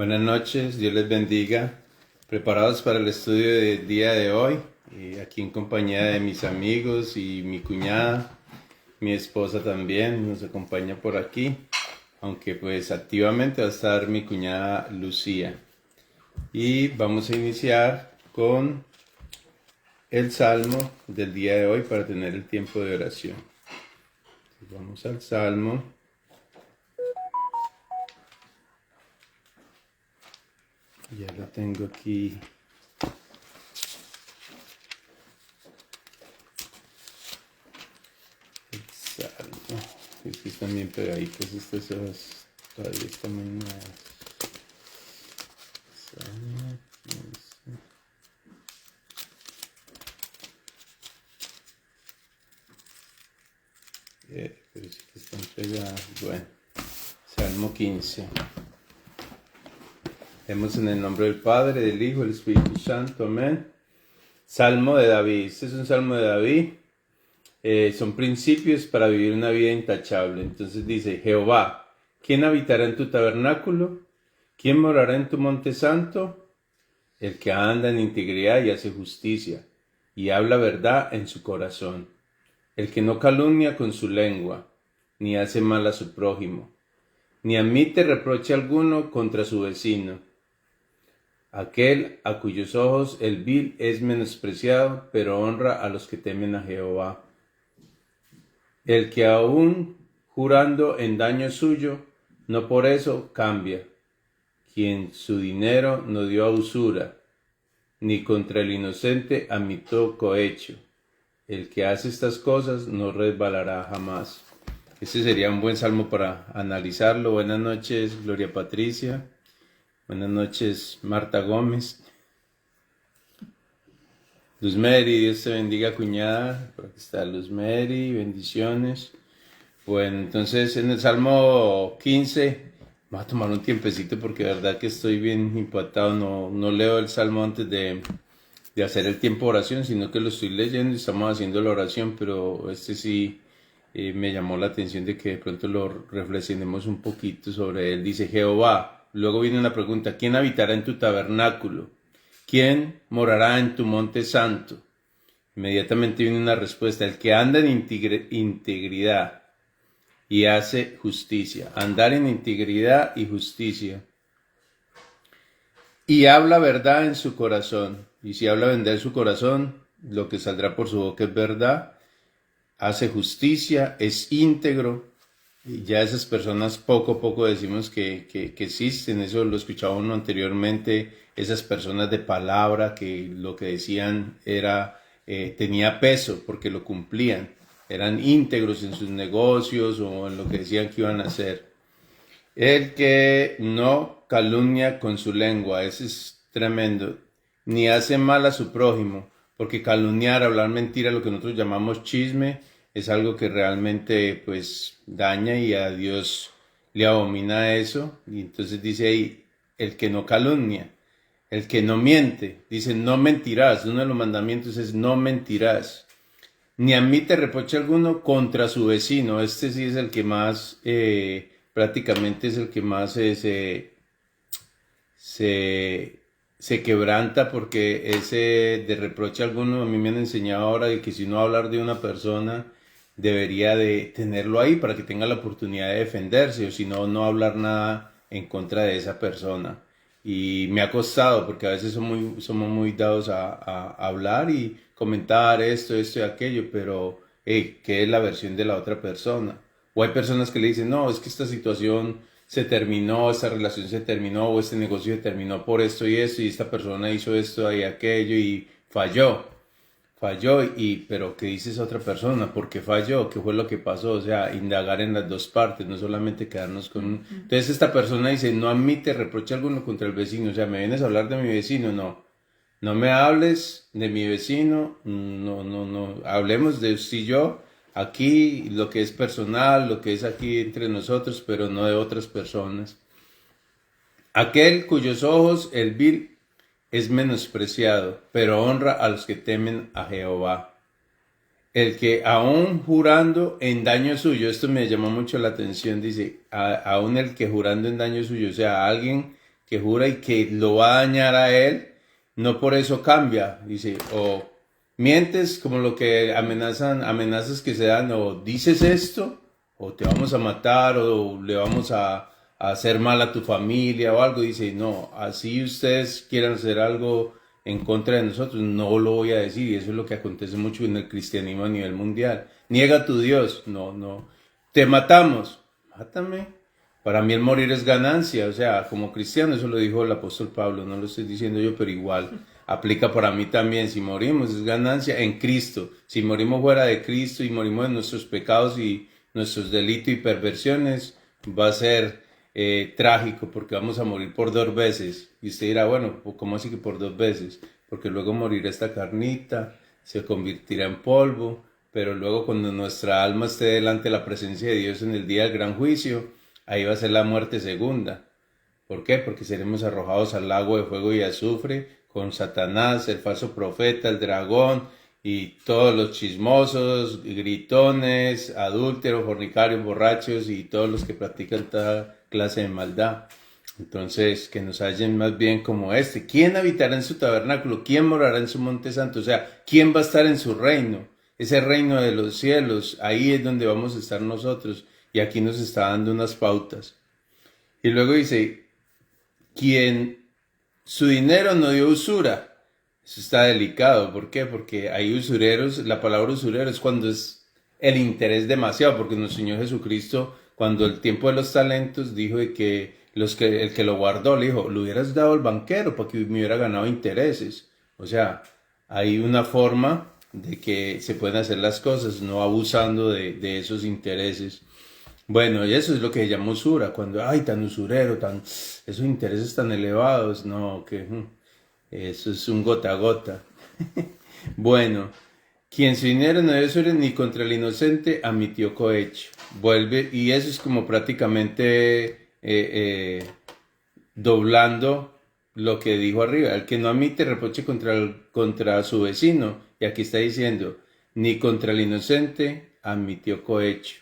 Buenas noches, Dios les bendiga. Preparados para el estudio del día de hoy, aquí en compañía de mis amigos y mi cuñada, mi esposa también nos acompaña por aquí, aunque pues activamente va a estar mi cuñada Lucía. Y vamos a iniciar con el salmo del día de hoy para tener el tiempo de oración. Vamos al salmo. Ya lo tengo aquí. El salmo. Es que están bien pegaditos estas hojas. Todavía están muy nuevas. Salmo 15. Pero sí que están pegadas. Bueno, Salmo 15. Leemos en el nombre del Padre, del Hijo, del Espíritu Santo. Amén. Salmo de David. Este es un salmo de David. Son principios para vivir una vida intachable. Entonces dice: Jehová, ¿quién habitará en tu tabernáculo? ¿Quién morará en tu monte santo? El que anda en integridad y hace justicia, y habla verdad en su corazón. El que no calumnia con su lengua, ni hace mal a su prójimo, ni admite reproche alguno contra su vecino. Aquel a cuyos ojos el vil es menospreciado, pero honra a los que temen a Jehová. El que aún jurando en daño suyo, no por eso cambia. Quien su dinero no dio a usura, ni contra el inocente admitió cohecho. El que hace estas cosas no resbalará jamás. Este sería un buen salmo para analizarlo. Buenas noches, Gloria Patricia. Buenas noches, Marta Gómez. Luz Mary, Dios te bendiga, cuñada. Por aquí está Luz Mary, bendiciones. Bueno, entonces en el Salmo 15, voy a tomar un tiempecito porque de verdad que estoy bien impactado. No leo el Salmo antes de hacer el tiempo de oración, sino que lo estoy leyendo y estamos haciendo la oración, pero este sí me llamó la atención de que de pronto lo reflexionemos un poquito sobre él. Dice: Jehová. Luego viene una pregunta: ¿quién habitará en tu tabernáculo? ¿Quién morará en tu monte santo? Inmediatamente viene una respuesta: el que anda en integridad y hace justicia. Andar en integridad y justicia. Y habla verdad en su corazón. Y si habla verdad en su corazón, lo que saldrá por su boca es verdad. Hace justicia, es íntegro. Y ya esas personas poco a poco decimos que existen. Eso lo escuchaba uno anteriormente. Esas personas de palabra que lo que decían era tenía peso porque lo cumplían. Eran íntegros en sus negocios o en lo que decían que iban a hacer. El que no calumnia con su lengua, ese es tremendo, ni hace mal a su prójimo, porque calumniar, hablar mentira, lo que nosotros llamamos chisme, es algo que realmente pues daña y a Dios le abomina eso. Y entonces dice ahí: el que no calumnia, el que no miente, dice no mentirás. Uno de los mandamientos es no mentirás, ni admite reproche alguno contra su vecino. Este sí es el que más prácticamente es el que más se quebranta, porque ese de reproche alguno, a mí me han enseñado ahora de que si uno va a hablar de una persona debería de tenerlo ahí para que tenga la oportunidad de defenderse, o si no, no hablar nada en contra de esa persona. Y me ha costado porque a veces somos muy dados a hablar y comentar esto y aquello, pero ¿qué es la versión de la otra persona? O hay personas que le dicen: no, es que esta situación se terminó, esta relación se terminó, o este negocio se terminó por esto y esto, y esta persona hizo esto y aquello y falló, pero ¿qué dice esa otra persona? ¿Por qué falló? ¿Qué fue lo que pasó? O sea, indagar en las dos partes, no solamente quedarnos con un... Entonces esta persona dice: no admite reproche alguno contra el vecino. O sea, ¿me vienes a hablar de mi vecino? No me hables de mi vecino, no, hablemos de usted y yo, aquí lo que es personal, lo que es aquí entre nosotros, pero no de otras personas. Aquel cuyos ojos el vil es menospreciado, pero honra a los que temen a Jehová. El que aún jurando en daño suyo, esto me llamó mucho la atención, dice, aún el que jurando en daño suyo, o sea, alguien que jura y que lo va a dañar a él, no por eso cambia. Dice, o mientes como lo que amenazas que se dan, o dices esto, o te vamos a matar, o le vamos a hacer mal a tu familia o algo. Dice, no, así ustedes quieran hacer algo en contra de nosotros, no lo voy a decir. Y eso es lo que acontece mucho en el cristianismo a nivel mundial. Niega a tu Dios, no, no. Te matamos, mátame. Para mí el morir es ganancia, o sea, como cristiano, eso lo dijo el apóstol Pablo, no lo estoy diciendo yo, pero igual aplica para mí también. Si morimos es ganancia en Cristo. Si morimos fuera de Cristo y morimos en nuestros pecados y nuestros delitos y perversiones, va a ser trágico porque vamos a morir por 2 veces. Y usted dirá, bueno, ¿cómo así que por 2 veces? Porque luego morirá esta carnita, se convertirá en polvo, pero luego cuando nuestra alma esté delante de la presencia de Dios en el día del gran juicio, ahí va a ser la muerte segunda. ¿Por qué? Porque seremos arrojados al lago de fuego y azufre con Satanás, el falso profeta, el dragón y todos los chismosos, gritones, adúlteros, fornicarios, borrachos y todos los que practican toda clase de maldad. Entonces, que nos hallen más bien como este. ¿Quién habitará en su tabernáculo? ¿Quién morará en su monte santo? O sea, ¿quién va a estar en su reino? Ese reino de los cielos, ahí es donde vamos a estar nosotros. Y aquí nos está dando unas pautas. Y luego dice, quien su dinero no dio usura. Eso está delicado. ¿Por qué? Porque hay usureros. La palabra usurero es cuando es el interés demasiado. Porque nuestro Señor Jesucristo, cuando el tiempo de los talentos, dijo de que, el que lo guardó, le dijo, lo hubieras dado al banquero para que me hubiera ganado intereses. O sea, hay una forma de que se pueden hacer las cosas, no abusando de esos intereses. Bueno, y eso es lo que se llama usura, cuando, ay, tan usurero, esos intereses tan elevados, no, que eso es un gota a gota. Bueno, quien su dinero no debe usura ni contra el inocente, admitió cohecho. Vuelve, y eso es como prácticamente doblando lo que dijo arriba. El que no admite reproche contra su vecino, y aquí está diciendo, ni contra el inocente, admitió cohecho.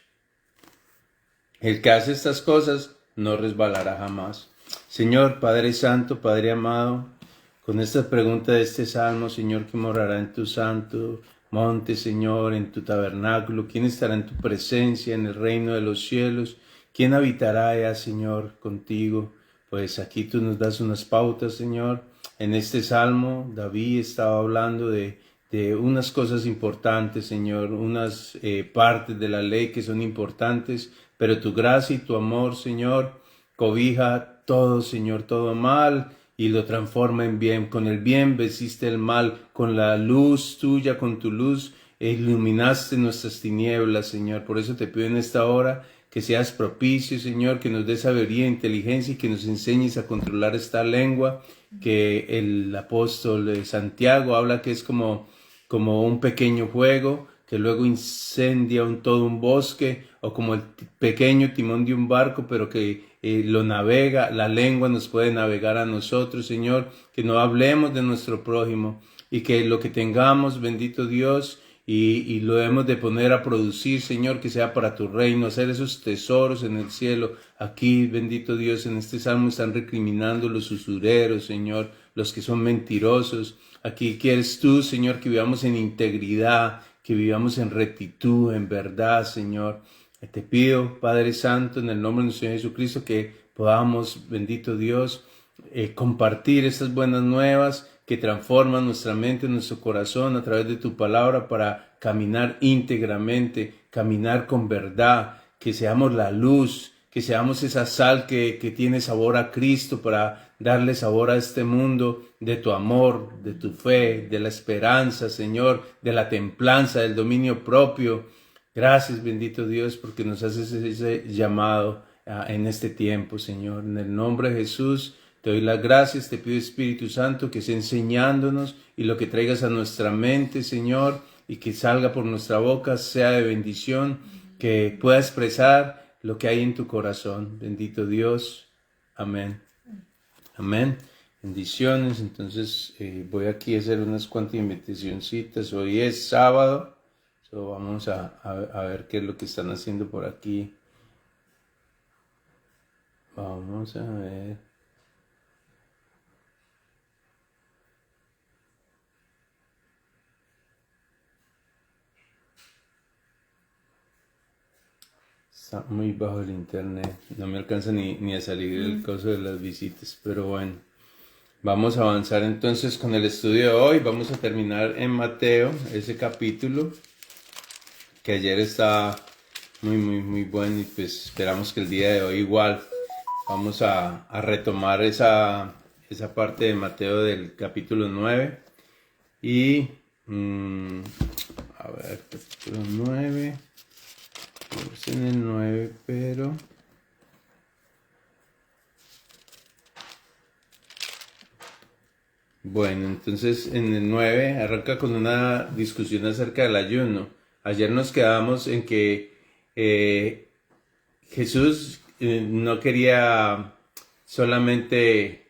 El que hace estas cosas no resbalará jamás. Señor, Padre Santo, Padre amado, con esta pregunta de este salmo, Señor, ¿quién morará en tu santo monte, Señor, en tu tabernáculo? ¿Quién estará en tu presencia en el reino de los cielos? ¿Quién habitará allá, Señor, contigo? Pues aquí tú nos das unas pautas, Señor. En este salmo, David estaba hablando de unas cosas importantes, Señor, unas partes de la ley que son importantes, pero tu gracia y tu amor, Señor, cobija todo, Señor, todo mal y lo transforma en bien. Con el bien venciste el mal, con la luz tuya, con tu luz, iluminaste nuestras tinieblas, Señor. Por eso te pido en esta hora que seas propicio, Señor, que nos des sabiduría e inteligencia y que nos enseñes a controlar esta lengua que el apóstol Santiago habla que es como un pequeño fuego que luego incendia todo un bosque, o como el pequeño timón de un barco, pero que lo navega, la lengua nos puede navegar a nosotros, Señor, que no hablemos de nuestro prójimo y que lo que tengamos, bendito Dios, y lo debemos de poner a producir, Señor, que sea para tu reino, hacer esos tesoros en el cielo. Aquí, bendito Dios, en este salmo están recriminando los usureros, Señor, los que son mentirosos. Aquí quieres tú, Señor, que vivamos en integridad, que vivamos en rectitud, en verdad, Señor. Te pido, Padre Santo, en el nombre de nuestro Señor Jesucristo, que podamos, bendito Dios, compartir estas buenas nuevas que transforman nuestra mente, nuestro corazón a través de tu palabra para caminar íntegramente, caminar con verdad, que seamos la luz, que seamos esa sal que tiene sabor a Cristo para darle sabor a este mundo de tu amor, de tu fe, de la esperanza, Señor, de la templanza, del dominio propio. Gracias, bendito Dios, porque nos haces ese llamado en este tiempo, Señor. En el nombre de Jesús, te doy las gracias, te pido Espíritu Santo que esté enseñándonos y lo que traigas a nuestra mente, Señor, y que salga por nuestra boca sea de bendición, que pueda expresar lo que hay en tu corazón. Bendito Dios. Amén. Amén. Bendiciones. Entonces voy aquí a hacer unas cuantas invitacioncitas. Hoy es sábado. So, vamos a ver qué es lo que están haciendo por aquí. Vamos a ver. Está muy bajo el internet, no me alcanza ni a salir el coso de las visitas, pero bueno, vamos a avanzar entonces con el estudio de hoy. Vamos a terminar en Mateo, ese capítulo que ayer estaba muy bueno, y pues esperamos que el día de hoy igual vamos a retomar esa parte de Mateo del capítulo 9 y a ver, capítulo 9. Estamos en el 9, pero bueno, entonces en el 9 arranca con una discusión acerca del ayuno. Ayer nos quedamos en que Jesús no quería solamente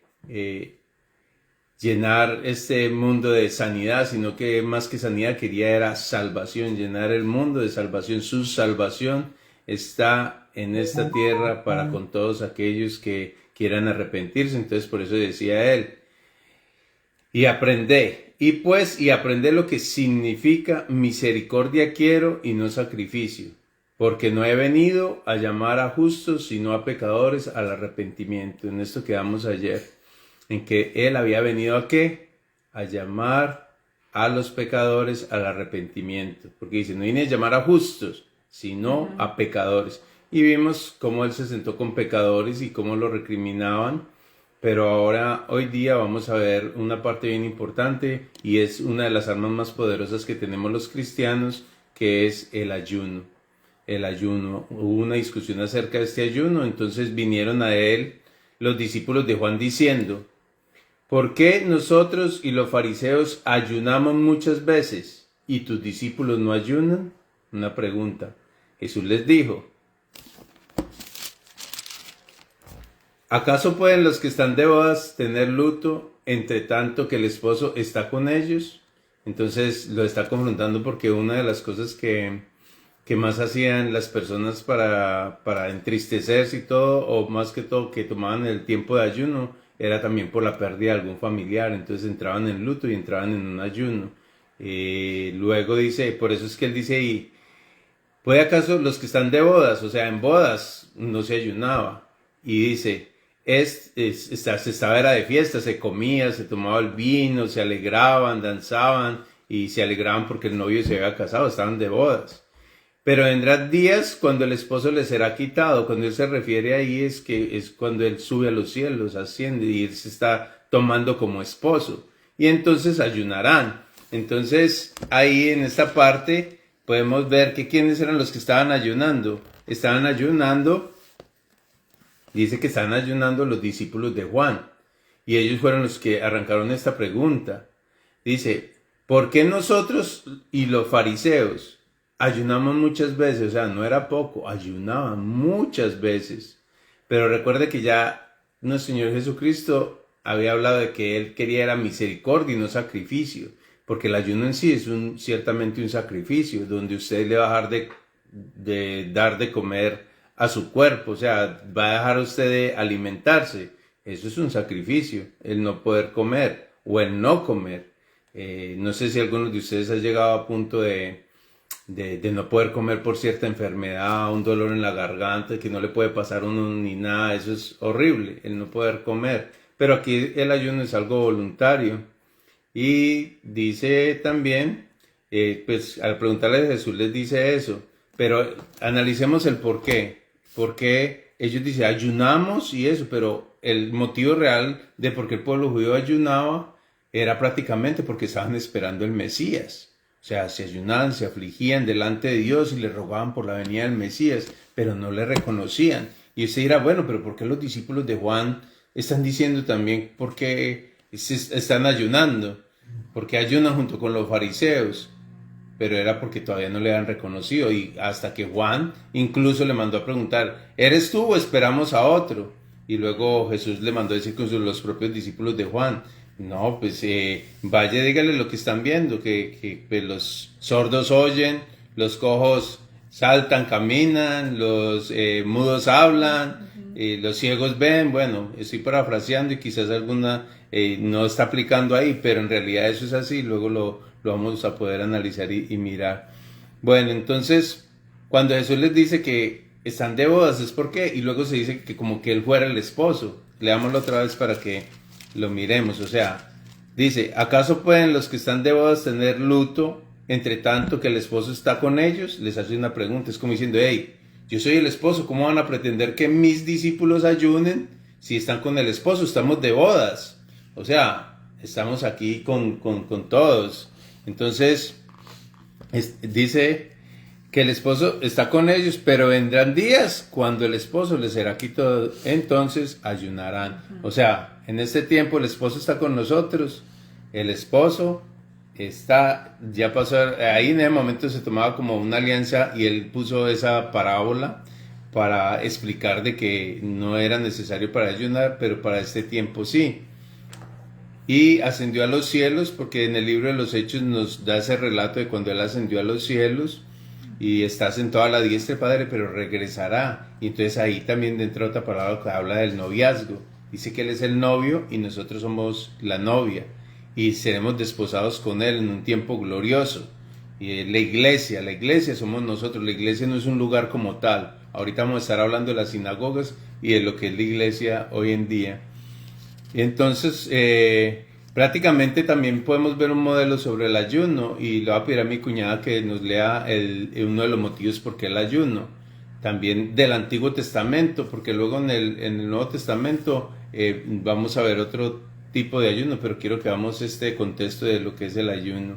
llenar este mundo de sanidad, sino que más que sanidad quería era salvación, llenar el mundo de salvación. Su salvación está en esta tierra para con todos aquellos que quieran arrepentirse. Entonces por eso decía él, y aprendé lo que significa misericordia quiero y no sacrificio, porque no he venido a llamar a justos, sino a pecadores al arrepentimiento. En esto quedamos ayer, en que él había venido ¿a qué? A llamar a los pecadores al arrepentimiento, porque dice, no vine a llamar a justos, sino a pecadores. Y vimos cómo él se sentó con pecadores y cómo lo recriminaban. Pero ahora, hoy día, vamos a ver una parte bien importante, y es una de las armas más poderosas que tenemos los cristianos, que es el ayuno. El ayuno. Hubo una discusión acerca de este ayuno, entonces vinieron a él los discípulos de Juan diciendo, ¿por qué nosotros y los fariseos ayunamos muchas veces y tus discípulos no ayunan? Una pregunta. Jesús les dijo, ¿acaso pueden los que están de bodas tener luto entre tanto que el esposo está con ellos? Entonces lo está confrontando, porque una de las cosas que más hacían las personas para entristecerse y todo, o más que todo que tomaban el tiempo de ayuno, era también por la pérdida de algún familiar. Entonces entraban en luto y entraban en un ayuno. Luego dice, por eso es que él dice, ¿y puede acaso los que están de bodas? O sea, en bodas no se ayunaba. Y dice, se estaba era de fiesta, se comía, se tomaba el vino, se alegraban, danzaban y se alegraban porque el novio se había casado, estaban de bodas. Pero vendrán días cuando el esposo les será quitado. Cuando él se refiere ahí es que es cuando él sube a los cielos, asciende, y él se está tomando como esposo. Y entonces ayunarán. Entonces ahí en esta parte podemos ver que quiénes eran los que estaban ayunando. Estaban ayunando, dice que estaban ayunando los discípulos de Juan. Y ellos fueron los que arrancaron esta pregunta. Dice, ¿por qué nosotros y los fariseos ayunamos muchas veces? O sea, no era poco, ayunaban muchas veces. Pero recuerde que ya nuestro Señor Jesucristo había hablado de que Él quería era misericordia y no sacrificio. Porque el ayuno en sí es ciertamente un sacrificio, donde usted le va a dejar de dar de comer a su cuerpo. O sea, va a dejar usted de alimentarse. Eso es un sacrificio, el no poder comer o el no comer. No sé si algunos de ustedes han llegado a punto de no poder comer por cierta enfermedad, un dolor en la garganta, que no le puede pasar a uno ni nada. Eso es horrible, el no poder comer. Pero aquí el ayuno es algo voluntario. Y dice también, pues al preguntarle a Jesús les dice eso, pero analicemos el por qué. Porque ellos dicen, ayunamos y eso, pero el motivo real de por qué el pueblo judío ayunaba era prácticamente porque estaban esperando el Mesías. O sea, se ayunaban, se afligían delante de Dios y le rogaban por la venida del Mesías, pero no le reconocían. Y usted dirá, bueno, pero ¿por qué los discípulos de Juan están diciendo también por qué están ayunando? Porque ayunan junto con los fariseos. Pero era porque todavía no le han reconocido, y hasta que Juan incluso le mandó a preguntar, ¿eres tú o esperamos a otro? Y luego Jesús le mandó a decir con los propios discípulos de Juan, no, pues vaya, dígale lo que están viendo, que pues, los sordos oyen, los cojos saltan, caminan, los mudos hablan, los ciegos ven. Bueno, estoy parafraseando y quizás alguna no está aplicando ahí, pero en realidad eso es así. Luego lo vamos a poder analizar y mirar. Bueno, entonces, cuando Jesús les dice que están de bodas, es porque, y luego se dice que como que él fuera el esposo. Leámoslo otra vez para que lo miremos, o sea, dice, ¿acaso pueden los que están de bodas tener luto entre tanto que el esposo está con ellos? Les hace una pregunta, es como diciendo, hey, yo soy el esposo, ¿cómo van a pretender que mis discípulos ayunen si están con el esposo? Estamos de bodas, o sea, estamos aquí con todos. Entonces, dice que el esposo está con ellos, pero vendrán días cuando el esposo les será quitado, entonces ayunarán. O sea, en este tiempo el esposo está con nosotros, el esposo está, ya pasó, ahí en ese momento se tomaba como una alianza y él puso esa parábola para explicar de que no era necesario para ayunar, pero para este tiempo sí. Y ascendió a los cielos, porque en el libro de los Hechos nos da ese relato de cuando él ascendió a los cielos y está sentado a la diestra del Padre, pero regresará. Y entonces ahí también dentro de otra palabra que habla del noviazgo. Dice que él es el novio y nosotros somos la novia. Y seremos desposados con él en un tiempo glorioso. Y la iglesia somos nosotros. La iglesia no es un lugar como tal. Ahorita vamos a estar hablando de las sinagogas y de lo que es la iglesia hoy en día. Y entonces, prácticamente también podemos ver un modelo sobre el ayuno y le voy a pedir a mi cuñada que nos lea uno de los motivos por qué el ayuno. También del Antiguo Testamento, porque luego en el Nuevo Testamento vamos a ver otro tipo de ayuno, pero quiero que hagamos este contexto de lo que es el ayuno.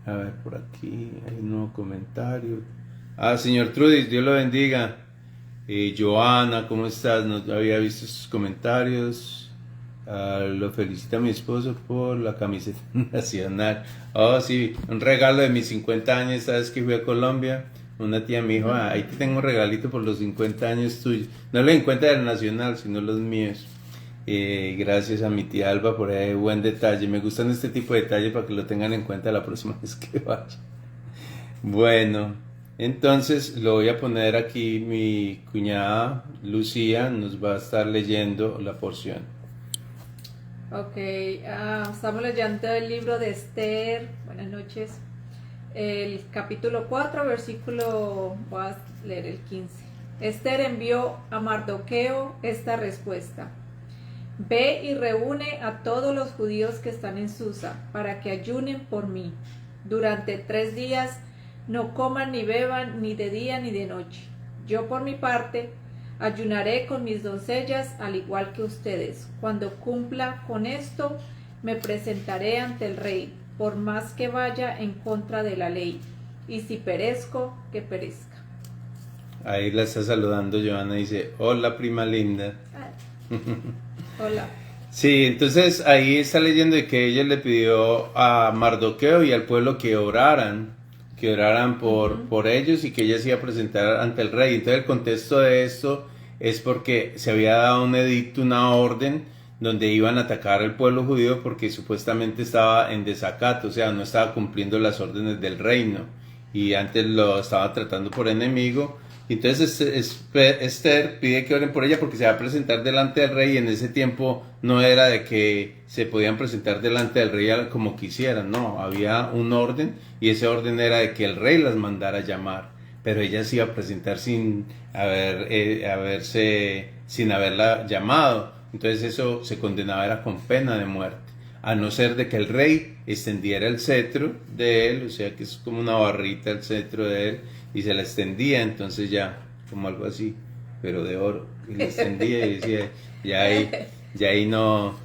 A ver, por aquí hay un nuevo comentario. Señor Trudis, Dios lo bendiga. Joana, ¿cómo estás? No había visto sus comentarios. Lo felicita a mi esposo por la camiseta nacional. Oh, sí, un regalo de mis 50 años, ¿sabes que fui a Colombia? Una tía me dijo, ahí te tengo un regalito por los 50 años tuyos. No los 50 del nacional, sino los míos. Gracias a mi tía Alba por ese buen detalle. Me gustan este tipo de detalles para que lo tengan en cuenta la próxima vez que vaya. Bueno, entonces lo voy a poner aquí. Mi cuñada Lucía nos va a estar leyendo la porción. Ok, estamos leyendo el libro de Esther. Buenas noches. El capítulo 4, versículo, voy a leer el 15. Esther envió a Mardoqueo esta respuesta: Ve y reúne a todos los judíos que están en Susa, para que ayunen por mí. Durante 3 días no coman ni beban, ni de día ni de noche. Yo por mi parte ayunaré con mis doncellas al igual que ustedes. Cuando cumpla con esto, me presentaré ante el rey, por más que vaya en contra de la ley. Y si perezco, que perezca. Ahí la está saludando Joana, dice, hola prima linda. Hola. Sí, entonces ahí está leyendo de que ella le pidió a Mardoqueo y al pueblo que oraran por ellos y que ella se iba a presentar ante el rey. Entonces el contexto de esto es porque se había dado un edicto, una orden donde iban a atacar al pueblo judío porque supuestamente estaba en desacato, o sea, no estaba cumpliendo las órdenes del reino y antes lo estaba tratando por enemigo. Entonces Esther pide que oren por ella porque se va a presentar delante del rey y en ese tiempo no era de que se podían presentar delante del rey como quisieran, no, había un orden y ese orden era de que el rey las mandara a llamar, pero ella se iba a presentar sin haberla llamado, entonces eso se condenaba era con pena de muerte, a no ser de que el rey extendiera el cetro de él, o sea que es como una barrita el cetro de él, y se la extendía, entonces ya, como algo así, pero de oro, y la extendía y decía, ya ahí no,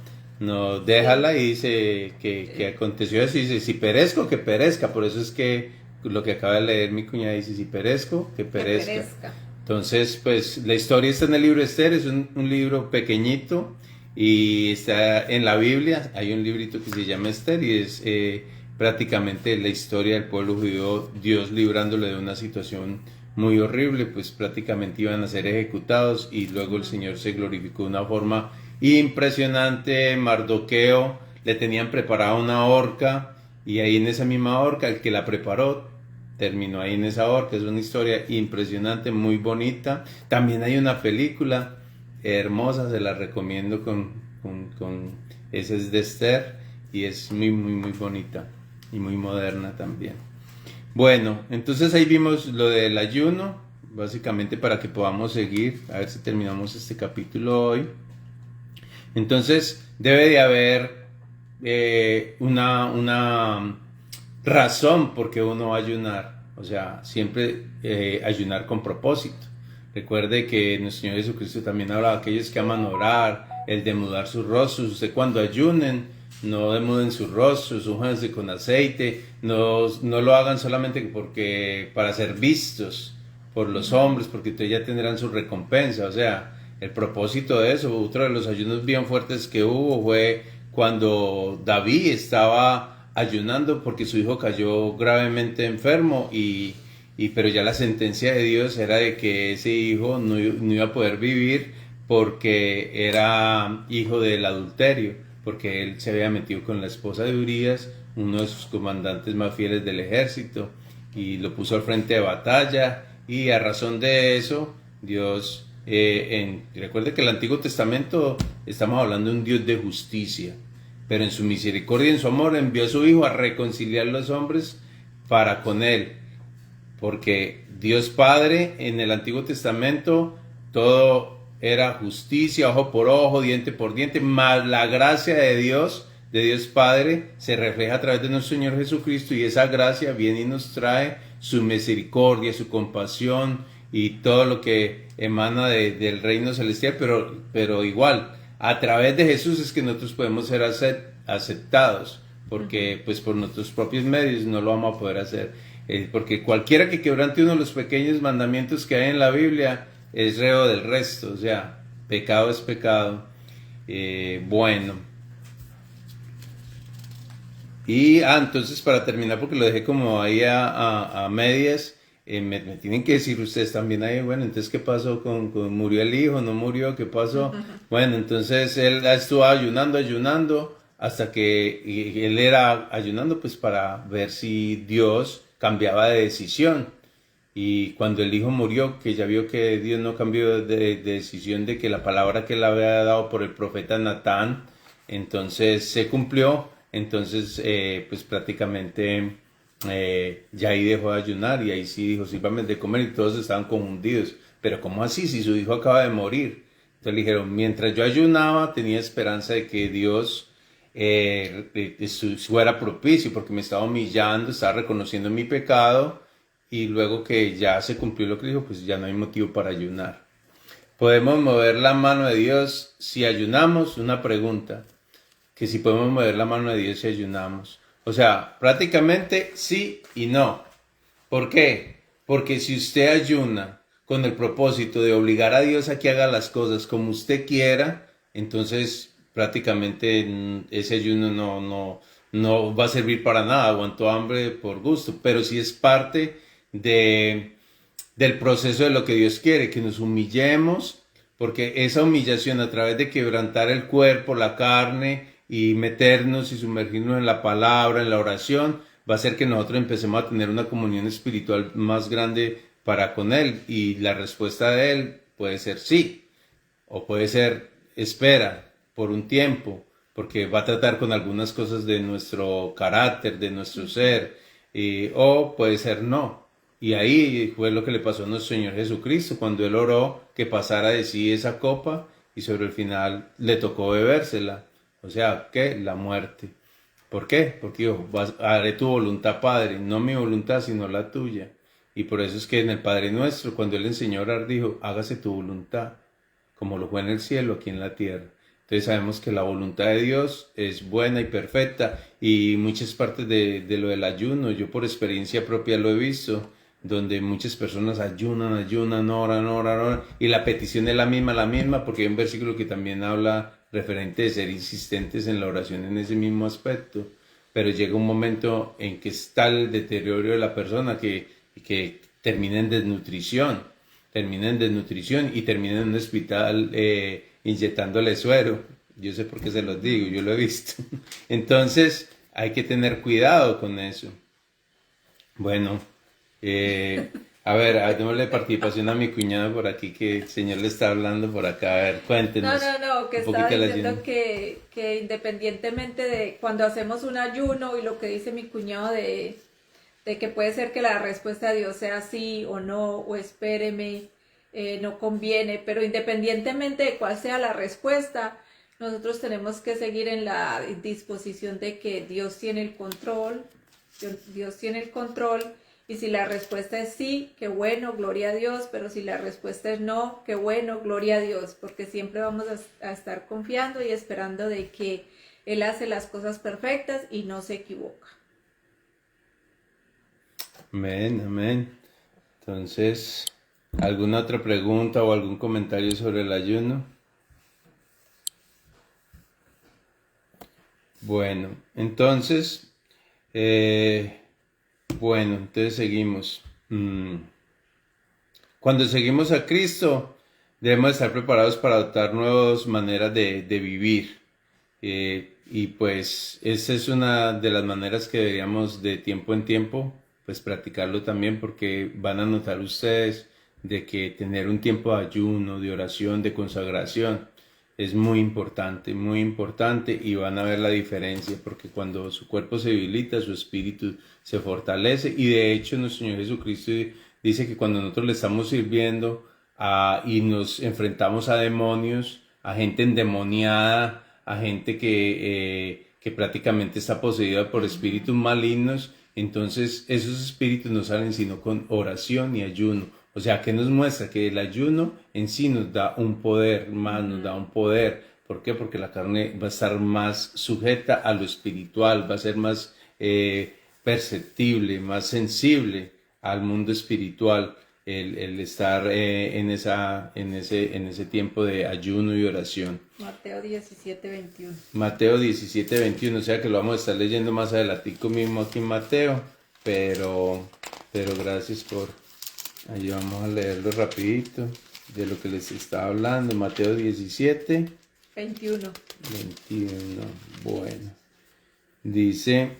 déjala, y dice que aconteció así, dice, si perezco, que perezca, por eso es que lo que acaba de leer mi cuñada dice, si perezco, que perezca. Entonces, pues, la historia está en el libro de Esther, es un libro pequeñito, y está en la Biblia, hay un librito que se llama Esther, y es prácticamente la historia del pueblo judío, Dios librándole de una situación muy horrible, pues prácticamente iban a ser ejecutados y luego el Señor se glorificó de una forma impresionante. Mardoqueo le tenían preparada una horca y ahí en esa misma horca el que la preparó terminó ahí en esa horca. Es una historia impresionante, muy bonita. También hay una película hermosa, se la recomiendo esa es de Esther y es muy muy muy bonita y muy moderna también. Bueno, entonces ahí vimos lo del ayuno, básicamente para que podamos seguir, a ver si terminamos este capítulo hoy. Entonces, debe de haber una razón por qué uno va a ayunar, o sea, siempre ayunar con propósito. Recuerde que nuestro Señor Jesucristo también habla de aquellos que aman orar, el demudar sus rostros. Usted cuando ayunen, no demuden sus rostros, únjanse con aceite, no lo hagan solamente para ser vistos por los hombres, porque ustedes ya tendrán su recompensa. O sea, el propósito de eso, otro de los ayunos bien fuertes que hubo fue cuando David estaba ayunando porque su hijo cayó gravemente enfermo pero ya la sentencia de Dios era de que ese hijo no iba a poder vivir porque era hijo del adulterio, porque él se había metido con la esposa de Urías, uno de sus comandantes más fieles del ejército, y lo puso al frente de batalla, y a razón de eso, Dios, recuerde que el Antiguo Testamento estamos hablando de un Dios de justicia, pero en su misericordia y en su amor envió a su Hijo a reconciliar a los hombres para con Él, porque Dios Padre en el Antiguo Testamento todo era justicia, ojo por ojo, diente por diente, más la gracia de Dios Padre, se refleja a través de nuestro Señor Jesucristo, y esa gracia viene y nos trae su misericordia, su compasión y todo lo que emana del reino celestial, pero igual, a través de Jesús es que nosotros podemos ser aceptados, porque pues por nuestros propios medios no lo vamos a poder hacer, porque cualquiera que quebrante uno de los pequeños mandamientos que hay en la Biblia es reo del resto, o sea, pecado es pecado. Bueno. Y entonces para terminar, porque lo dejé como ahí a medias, me tienen que decir ustedes también ahí, bueno, entonces ¿qué pasó murió el hijo, no murió, qué pasó? Bueno, entonces él estuvo ayunando, hasta que y él era ayunando pues para ver si Dios cambiaba de decisión. Y cuando el hijo murió, que ya vio que Dios no cambió de decisión, de que la palabra que él había dado por el profeta Natán, entonces se cumplió. Entonces, pues prácticamente ya ahí dejó de ayunar, y ahí sí dijo, sírvame de comer, y todos estaban confundidos. Pero ¿cómo así? Si su hijo acaba de morir. Entonces le dijeron, mientras yo ayunaba, tenía esperanza de que Dios fuera propicio, porque me estaba humillando, estaba reconociendo mi pecado, y luego que ya se cumplió lo que dijo, pues ya no hay motivo para ayunar. ¿Podemos mover la mano de Dios si ayunamos? Una pregunta. Que si podemos mover la mano de Dios si ayunamos. O sea, prácticamente sí y no. ¿Por qué? Porque si usted ayuna con el propósito de obligar a Dios a que haga las cosas como usted quiera, entonces prácticamente ese ayuno no va a servir para nada. Aguantó hambre por gusto. Pero si es parte del proceso de lo que Dios quiere, que nos humillemos, porque esa humillación a través de quebrantar el cuerpo, la carne, y meternos y sumergirnos en la palabra, en la oración, va a hacer que nosotros empecemos a tener una comunión espiritual más grande para con Él, y la respuesta de Él puede ser sí, o puede ser espera por un tiempo, porque va a tratar con algunas cosas de nuestro carácter, de nuestro ser, o puede ser no. Y ahí fue lo que le pasó a nuestro Señor Jesucristo cuando Él oró que pasara de sí esa copa, y sobre el final le tocó bebérsela. O sea, ¿qué? La muerte. ¿Por qué? Porque dijo, haré tu voluntad, Padre, no mi voluntad, sino la tuya. Y por eso es que en el Padre Nuestro, cuando Él enseñó a orar, dijo, hágase tu voluntad, como lo fue en el cielo, aquí en la tierra. Entonces sabemos que la voluntad de Dios es buena y perfecta, y muchas partes de lo del ayuno, yo por experiencia propia lo he visto, donde muchas personas ayunan, oran, y la petición es la misma, porque hay un versículo que también habla referente de ser insistentes en la oración en ese mismo aspecto, pero llega un momento en que está el deterioro de la persona que termina en desnutrición, y termina en un hospital inyectándole suero. Yo sé por qué se los digo, yo lo he visto. Entonces hay que tener cuidado con eso. Bueno, a ver, démosle participación a mi cuñado por aquí, que el señor le está hablando por acá. A ver, cuéntenos. No, que estaba diciendo que independientemente de cuando hacemos un ayuno y lo que dice mi cuñado de de que puede ser que la respuesta de Dios sea sí o no, o espéreme, no conviene, pero independientemente de cuál sea la respuesta, nosotros tenemos que seguir en la disposición de que Dios tiene el control, Dios tiene el control, y si la respuesta es sí, qué bueno, gloria a Dios, pero si la respuesta es no, qué bueno, gloria a Dios, porque siempre vamos a estar confiando y esperando de que Él hace las cosas perfectas y no se equivoca. Amén, amén. Entonces, ¿alguna otra pregunta o algún comentario sobre el ayuno? Bueno, entonces, entonces seguimos. Cuando seguimos a Cristo, debemos estar preparados para adoptar nuevas maneras de vivir. Y pues esa es una de las maneras que deberíamos de tiempo en tiempo pues practicarlo también, porque van a notar ustedes de que tener un tiempo de ayuno, de oración, de consagración es muy importante, y van a ver la diferencia, porque cuando su cuerpo se debilita, su espíritu se fortalece. Y de hecho nuestro Señor Jesucristo dice que cuando nosotros le estamos sirviendo y nos enfrentamos a demonios, a gente endemoniada, a gente que prácticamente está poseída por espíritus malignos, entonces esos espíritus no salen sino con oración y ayuno. O sea, que nos muestra que el ayuno en sí nos da un poder más, nos da un poder. ¿Por qué? Porque la carne va a estar más sujeta a lo espiritual, va a ser más perceptible, más sensible al mundo espiritual, el estar en ese tiempo de ayuno y oración. Mateo 17:21. Mateo 17:21, o sea que lo vamos a estar leyendo más adelantico mismo aquí en Mateo, pero gracias por... Ahí vamos a leerlo rapidito de lo que les estaba hablando. Mateo 21. Bueno, dice...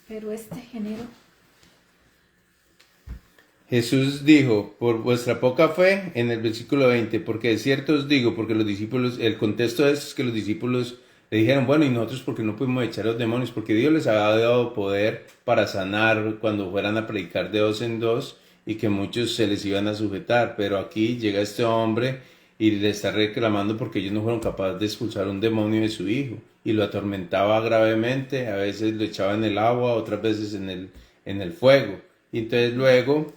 Pero este género... Jesús dijo, por vuestra poca fe, en el versículo 20, porque de cierto os digo, porque los discípulos, el contexto de eso es que los discípulos le dijeron, bueno, ¿y nosotros por qué no pudimos echar a los demonios? Porque Dios les había dado poder para sanar cuando fueran a predicar de dos en dos, y que muchos se les iban a sujetar. Pero aquí llega este hombre y le está reclamando porque ellos no fueron capaces de expulsar un demonio de su hijo, y lo atormentaba gravemente. A veces lo echaba en el agua, otras veces en el fuego. Y entonces luego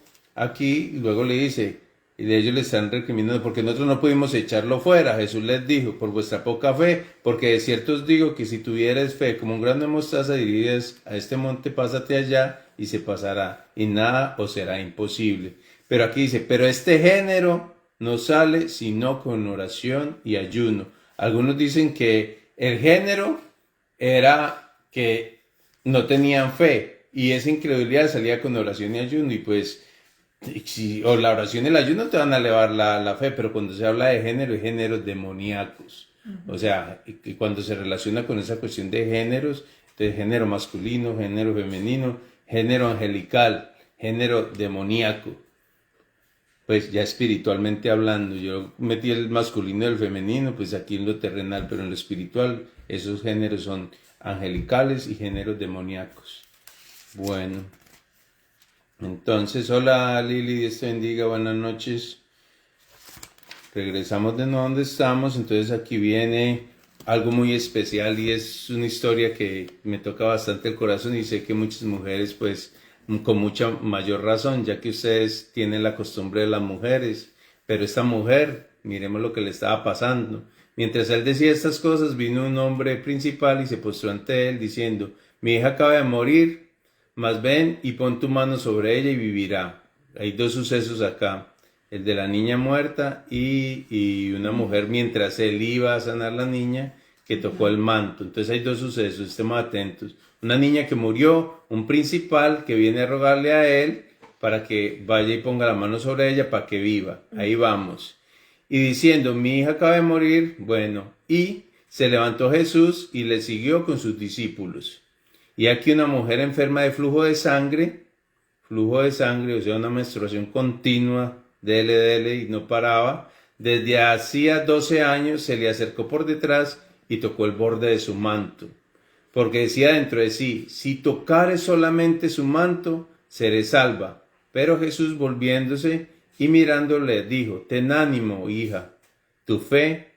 le dice, y ellos le están recriminando, porque nosotros no pudimos echarlo fuera. Jesús les dijo, por vuestra poca fe, porque de cierto os digo que si tuvierais fe como un grano de mostaza, diríais a este monte, pásate allá, y se pasará, y nada os será imposible. Pero aquí dice, pero este género no sale sino con oración y ayuno. Algunos dicen que el género era que no tenían fe, y esa incredulidad salía con oración y ayuno, y pues o la oración y el ayuno te van a elevar la fe, pero cuando se habla de género, es géneros demoníacos. O sea, y cuando se relaciona con esa cuestión de géneros, de género masculino, género femenino, género angelical, género demoníaco, pues ya espiritualmente hablando, yo metí el masculino y el femenino, pues aquí en lo terrenal, pero en lo espiritual, esos géneros son angelicales y géneros demoníacos. Bueno. Entonces, hola Lili, Dios te bendiga, buenas noches. Regresamos de nuevo donde estamos. Entonces aquí viene algo muy especial, y es una historia que me toca bastante el corazón, y sé que muchas mujeres pues con mucha mayor razón, ya que ustedes tienen la costumbre de las mujeres. Pero esta mujer, miremos lo que le estaba pasando. Mientras él decía estas cosas, vino un hombre principal y se postró ante él diciendo, mi hija acaba de morir, mas ven y pon tu mano sobre ella y vivirá. Hay dos sucesos acá, el de la niña muerta y una mujer mientras él iba a sanar a la niña que tocó el manto. Entonces hay dos sucesos, estemos atentos. Una niña que murió, un principal que viene a rogarle a él para que vaya y ponga la mano sobre ella para que viva. Ahí vamos. Y diciendo, mi hija acaba de morir, bueno, y se levantó Jesús y le siguió con sus discípulos. Y aquí una mujer enferma de flujo de sangre, o sea, una menstruación continua, dele, y no paraba. Desde hacía 12 años se le acercó por detrás y tocó el borde de su manto, porque decía dentro de sí, si tocare solamente su manto, seré salva. Pero Jesús volviéndose y mirándole dijo, ten ánimo, hija, tu fe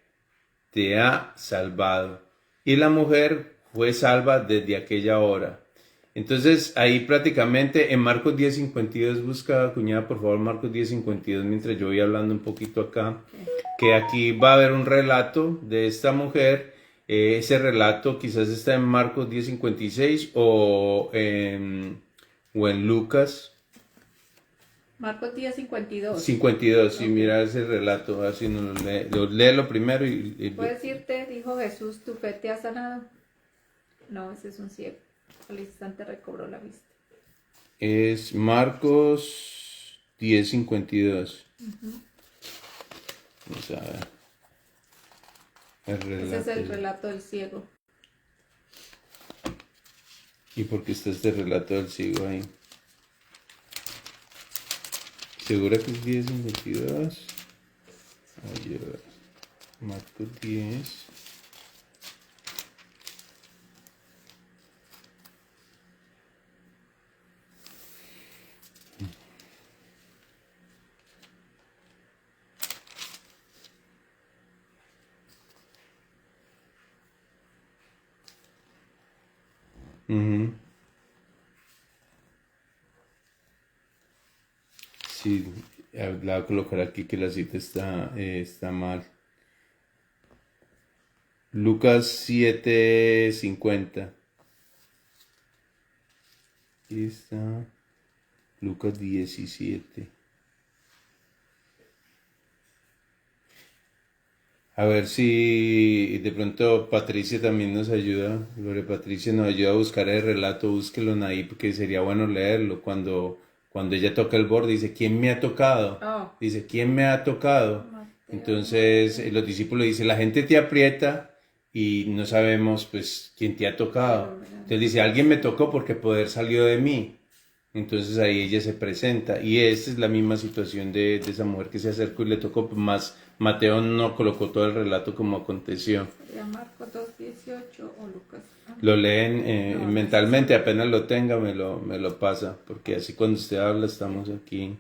te ha salvado. Y la mujer fue salva desde aquella hora. Entonces ahí prácticamente en Marcos 10:52, busca, cuñada, por favor, Marcos 10:52, mientras yo voy hablando un poquito acá, que aquí va a haber un relato de esta mujer. Ese relato quizás está en Marcos 10:56 o en Lucas Marcos 10:52. 52. Sí, Ok. mira ese relato, así no léelo primero ¿Puedes irte? Dijo Jesús, tu fe te ha sanado. No, ese es un ciego. Al instante recobró la vista. es Marcos 10:52. Vamos a ver. Ese es el relato del ciego. ¿Y por qué está este relato del ciego ahí? ¿Segura que es 10:22? Oye, Marcos 10. Ujú. Sí, la voy a colocar aquí que la cita está mal. Lucas 7:50. Aquí está Lucas 17. A ver si de pronto Patricia también nos ayuda. Gloria Patricia nos ayuda a buscar el relato. Búsquelo ahí porque sería bueno leerlo. Cuando ella toca el borde, dice, ¿quién me ha tocado? Oh. Dice, ¿quién me ha tocado? Mateo. Entonces los discípulos dicen, la gente te aprieta y no sabemos pues quién te ha tocado. Entonces dice, alguien me tocó porque poder salió de mí. Entonces ahí ella se presenta y esta es la misma situación de esa mujer que se acercó y le tocó, más Mateo no colocó todo el relato como aconteció. ¿Sería Marcos 2:18 o Lucas? Lo leen No, mentalmente, apenas lo tenga me lo pasa, porque así cuando usted habla estamos aquí.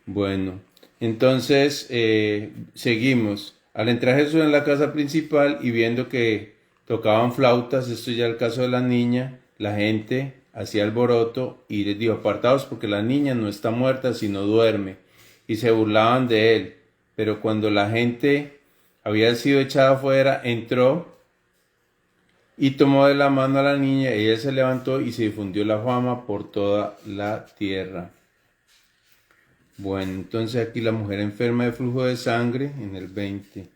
Bueno, entonces seguimos. Al entrar Jesús en la casa principal y viendo que tocaban flautas, esto ya es el caso de la niña, la gente hacía alboroto y les dijo, apartaos porque la niña no está muerta sino duerme. Y se burlaban de él. Pero cuando la gente había sido echada afuera, entró y tomó de la mano a la niña, ella se levantó y se difundió la fama por toda la tierra. Bueno, entonces aquí la mujer enferma de flujo de sangre en el 20.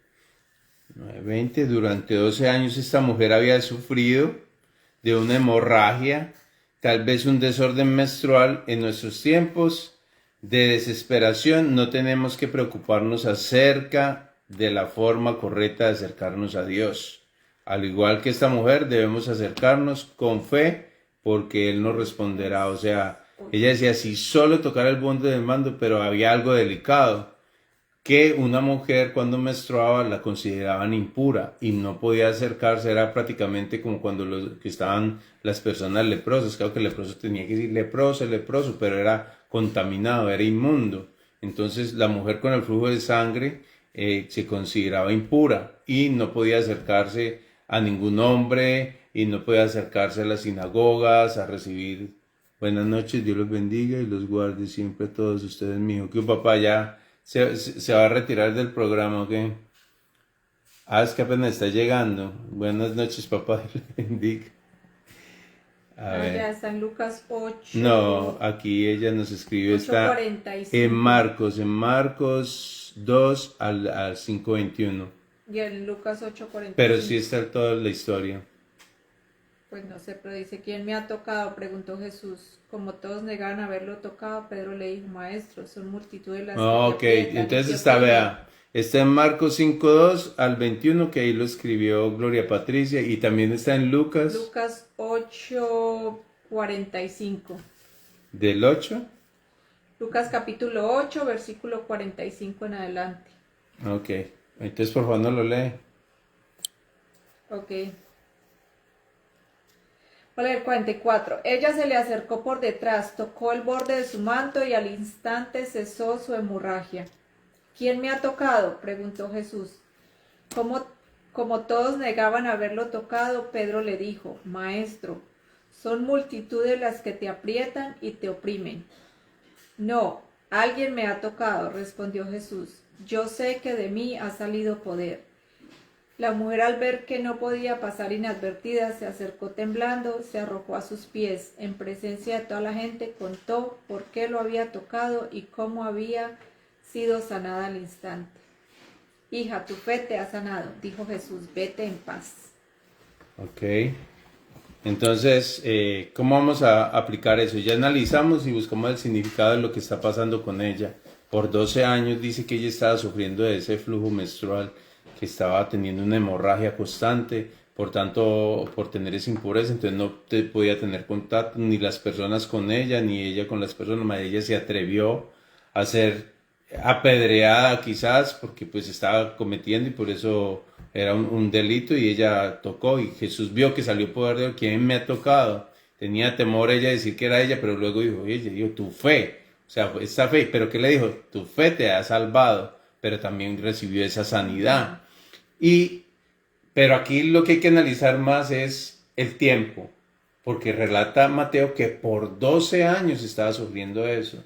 Durante 12 años esta mujer había sufrido de una hemorragia, tal vez un desorden menstrual. En nuestros tiempos de desesperación no tenemos que preocuparnos acerca de la forma correcta de acercarnos a Dios. Al igual que esta mujer, debemos acercarnos con fe porque Él nos responderá. O sea, ella decía, si solo tocara el borde del manto, pero había algo delicado, que una mujer cuando menstruaba la consideraban impura y no podía acercarse. Era prácticamente como cuando que estaban las personas leprosas. Claro que el leproso tenía que decir leproso, pero era contaminado, era inmundo. Entonces la mujer con el flujo de sangre se consideraba impura y no podía acercarse a ningún hombre y no podía acercarse a las sinagogas a recibir buenas noches, Dios los bendiga y los guarde siempre a todos ustedes, mijo. Que papá ya se va a retirar del programa, ¿ok? Es que apenas está llegando. Buenas noches, papá, Dios los bendiga. A ver. Ya está en Lucas 8. No, aquí ella nos escribió, está 8:45. en Marcos 2 al 5:21. Y en Lucas 8:45. Pero sí está toda la historia. Pues no sé, pero dice, ¿quién me ha tocado? Preguntó Jesús. Como todos negaron haberlo tocado, Pedro le dijo, maestro, son multitudes las que te Ok, aprietan, entonces ¿qué está, opinas? vea, está en Marcos 5:2 al 21, que ahí lo escribió Gloria Patricia, y también está en Lucas, Lucas 8:45. del 8. Lucas capítulo 8, versículo 45 en adelante. Ok, entonces por favor no lo lee. Ok. Vale, el 44. Ella se le acercó por detrás, tocó el borde de su manto y al instante cesó su hemorragia. ¿Quién me ha tocado?, preguntó Jesús. Como, como todos negaban haberlo tocado, Pedro le dijo: Maestro, son multitudes las que te aprietan y te oprimen. No, alguien me ha tocado, respondió Jesús. Yo sé que de mí ha salido poder. La mujer, al ver que no podía pasar inadvertida, se acercó temblando, se arrojó a sus pies. En presencia de toda la gente contó por qué lo había tocado y cómo había sido sanada al instante. Hija, tu fe te ha sanado, dijo Jesús, vete en paz. Ok. Entonces, ¿cómo vamos a aplicar eso? Ya analizamos y buscamos el significado de lo que está pasando con ella. Por 12 años dice que ella estaba sufriendo de ese flujo menstrual, que estaba teniendo una hemorragia constante, por tanto, por tener esa impureza, entonces no podía tener contacto ni las personas con ella, ni ella con las personas, más ella se atrevió a ser apedreada quizás, porque pues estaba cometiendo y por eso era un delito y ella tocó y Jesús vio que salió poder de ¿quién me ha tocado? Tenía temor ella de decir que era ella, pero luego dijo, ella dijo, tu fe, o sea, esa fe, pero ¿qué le dijo? Tu fe te ha salvado, pero también recibió esa sanidad. Y, pero aquí lo que hay que analizar más es el tiempo, porque relata Mateo que por 12 años estaba sufriendo eso.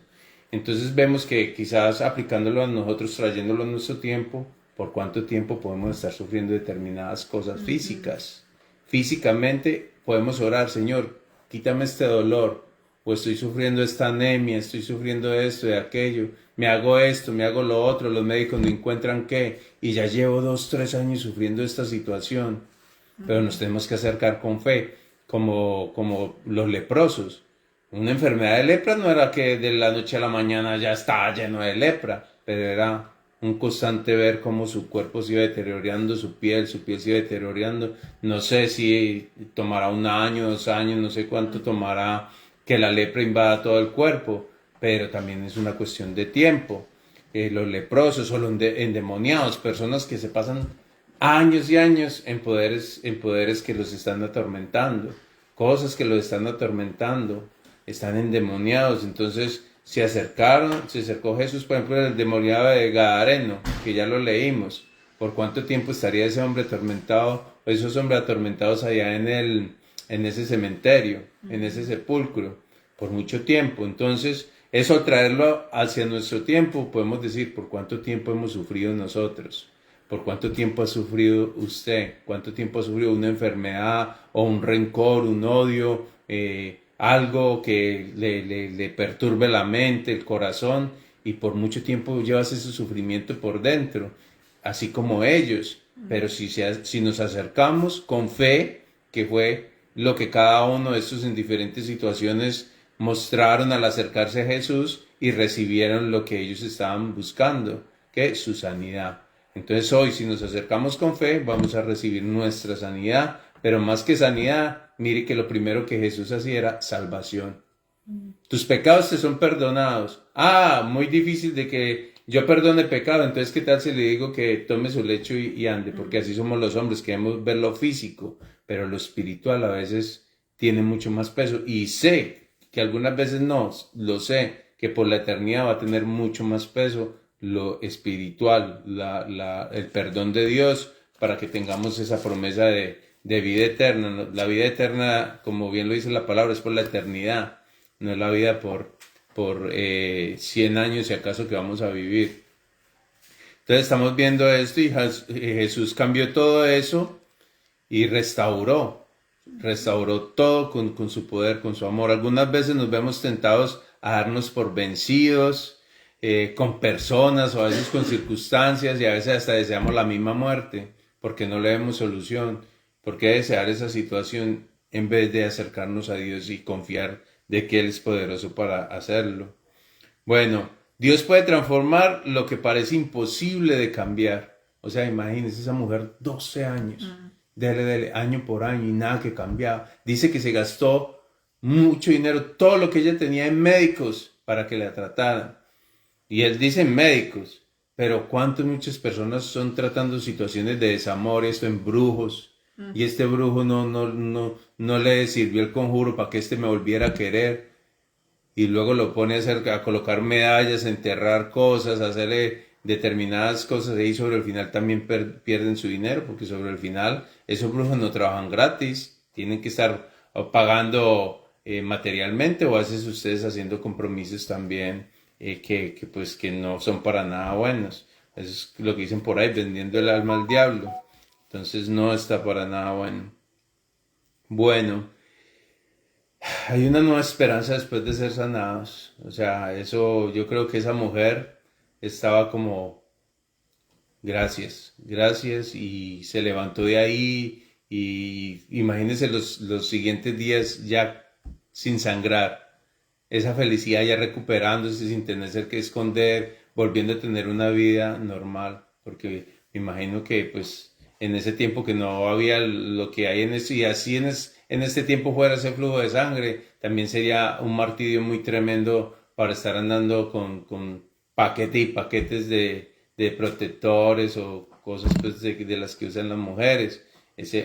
Entonces vemos que quizás aplicándolo a nosotros, trayéndolo a nuestro tiempo, por cuánto tiempo podemos estar sufriendo determinadas cosas físicas. Físicamente podemos orar, Señor, quítame este dolor, o estoy sufriendo esta anemia, estoy sufriendo esto y aquello, me hago esto, me hago lo otro, los médicos no encuentran qué, y ya llevo 2, 3 años sufriendo esta situación. Pero nos tenemos que acercar con fe, como los leprosos. Una enfermedad de lepra no era que de la noche a la mañana ya estaba lleno de lepra, pero era un constante ver cómo su cuerpo se iba deteriorando, su piel se iba deteriorando. No sé si tomará 1 año, 2 años, no sé cuánto tomará que la lepra invada todo el cuerpo, pero también es una cuestión de tiempo. Los leprosos o los endemoniados, personas que se pasan años y años en poderes que los están atormentando, cosas que los están atormentando, están endemoniados. Entonces se acercó Jesús, por ejemplo, el endemoniado de Gadareno, que ya lo leímos. ¿Por cuánto tiempo estaría ese hombre atormentado, o esos hombres atormentados allá en ese cementerio, en ese sepulcro? Por mucho tiempo. Entonces, eso al traerlo hacia nuestro tiempo, podemos decir por cuánto tiempo hemos sufrido nosotros. ¿Por cuánto tiempo ha sufrido usted? ¿Cuánto tiempo ha sufrido una enfermedad o un rencor, un odio, algo que le perturbe la mente, el corazón? Y por mucho tiempo llevas ese sufrimiento por dentro, así como ellos. Pero si nos acercamos con fe, que fue lo que cada uno de estos en diferentes situaciones mostraron al acercarse a Jesús y recibieron lo que ellos estaban buscando, que es su sanidad. Entonces hoy, si nos acercamos con fe, vamos a recibir nuestra sanidad, pero más que sanidad, mire que lo primero que Jesús hacía era salvación. Tus pecados te son perdonados. Muy difícil de que yo perdone pecado, entonces ¿qué tal si le digo que tome su lecho y ande? Porque así somos los hombres, queremos ver lo físico, pero lo espiritual a veces tiene mucho más peso. Y sé que algunas veces no, lo sé, que por la eternidad va a tener mucho más peso lo espiritual, el perdón de Dios, para que tengamos esa promesa de vida eterna. La vida eterna, como bien lo dice la palabra, es por la eternidad, no es la vida por 100 años si acaso que vamos a vivir. Entonces estamos viendo esto y Jesús cambió todo eso y restauró todo con su poder, con su amor. Algunas veces nos vemos tentados a darnos por vencidos, con personas o a veces con circunstancias, y a veces hasta deseamos la misma muerte porque no le vemos solución. ¿Por qué desear esa situación en vez de acercarnos a Dios y confiar de que Él es poderoso para hacerlo? Bueno, Dios puede transformar lo que parece imposible de cambiar. O sea, imagínense esa mujer 12 años, dele, año por año y nada que cambiaba. Dice que se gastó mucho dinero, todo lo que ella tenía en médicos para que la trataran. Y él dice médicos, pero muchas personas son tratando situaciones de desamor, esto en brujos, y este brujo no le sirvió el conjuro para que este me volviera a querer, y luego lo pone a colocar medallas, a enterrar cosas, a hacerle determinadas cosas, y sobre el final también pierden su dinero, porque sobre el final esos brujos no trabajan gratis, tienen que estar pagando materialmente, o a veces ustedes haciendo compromisos también pues que no son para nada buenos. Eso es lo que dicen por ahí, vendiendo el alma al diablo. Entonces no está para nada bueno. Bueno, hay una nueva esperanza después de ser sanados. O sea, eso, yo creo que esa mujer estaba como, gracias, gracias, y se levantó de ahí, y imagínense los siguientes días ya sin sangrar, esa felicidad ya recuperándose sin tener que esconder, volviendo a tener una vida normal, porque me imagino que pues en ese tiempo que no había lo que hay en eso, y así en este tiempo fuera ese flujo de sangre, también sería un martirio muy tremendo para estar andando con paquetes y paquetes de protectores o cosas pues de las que usan las mujeres.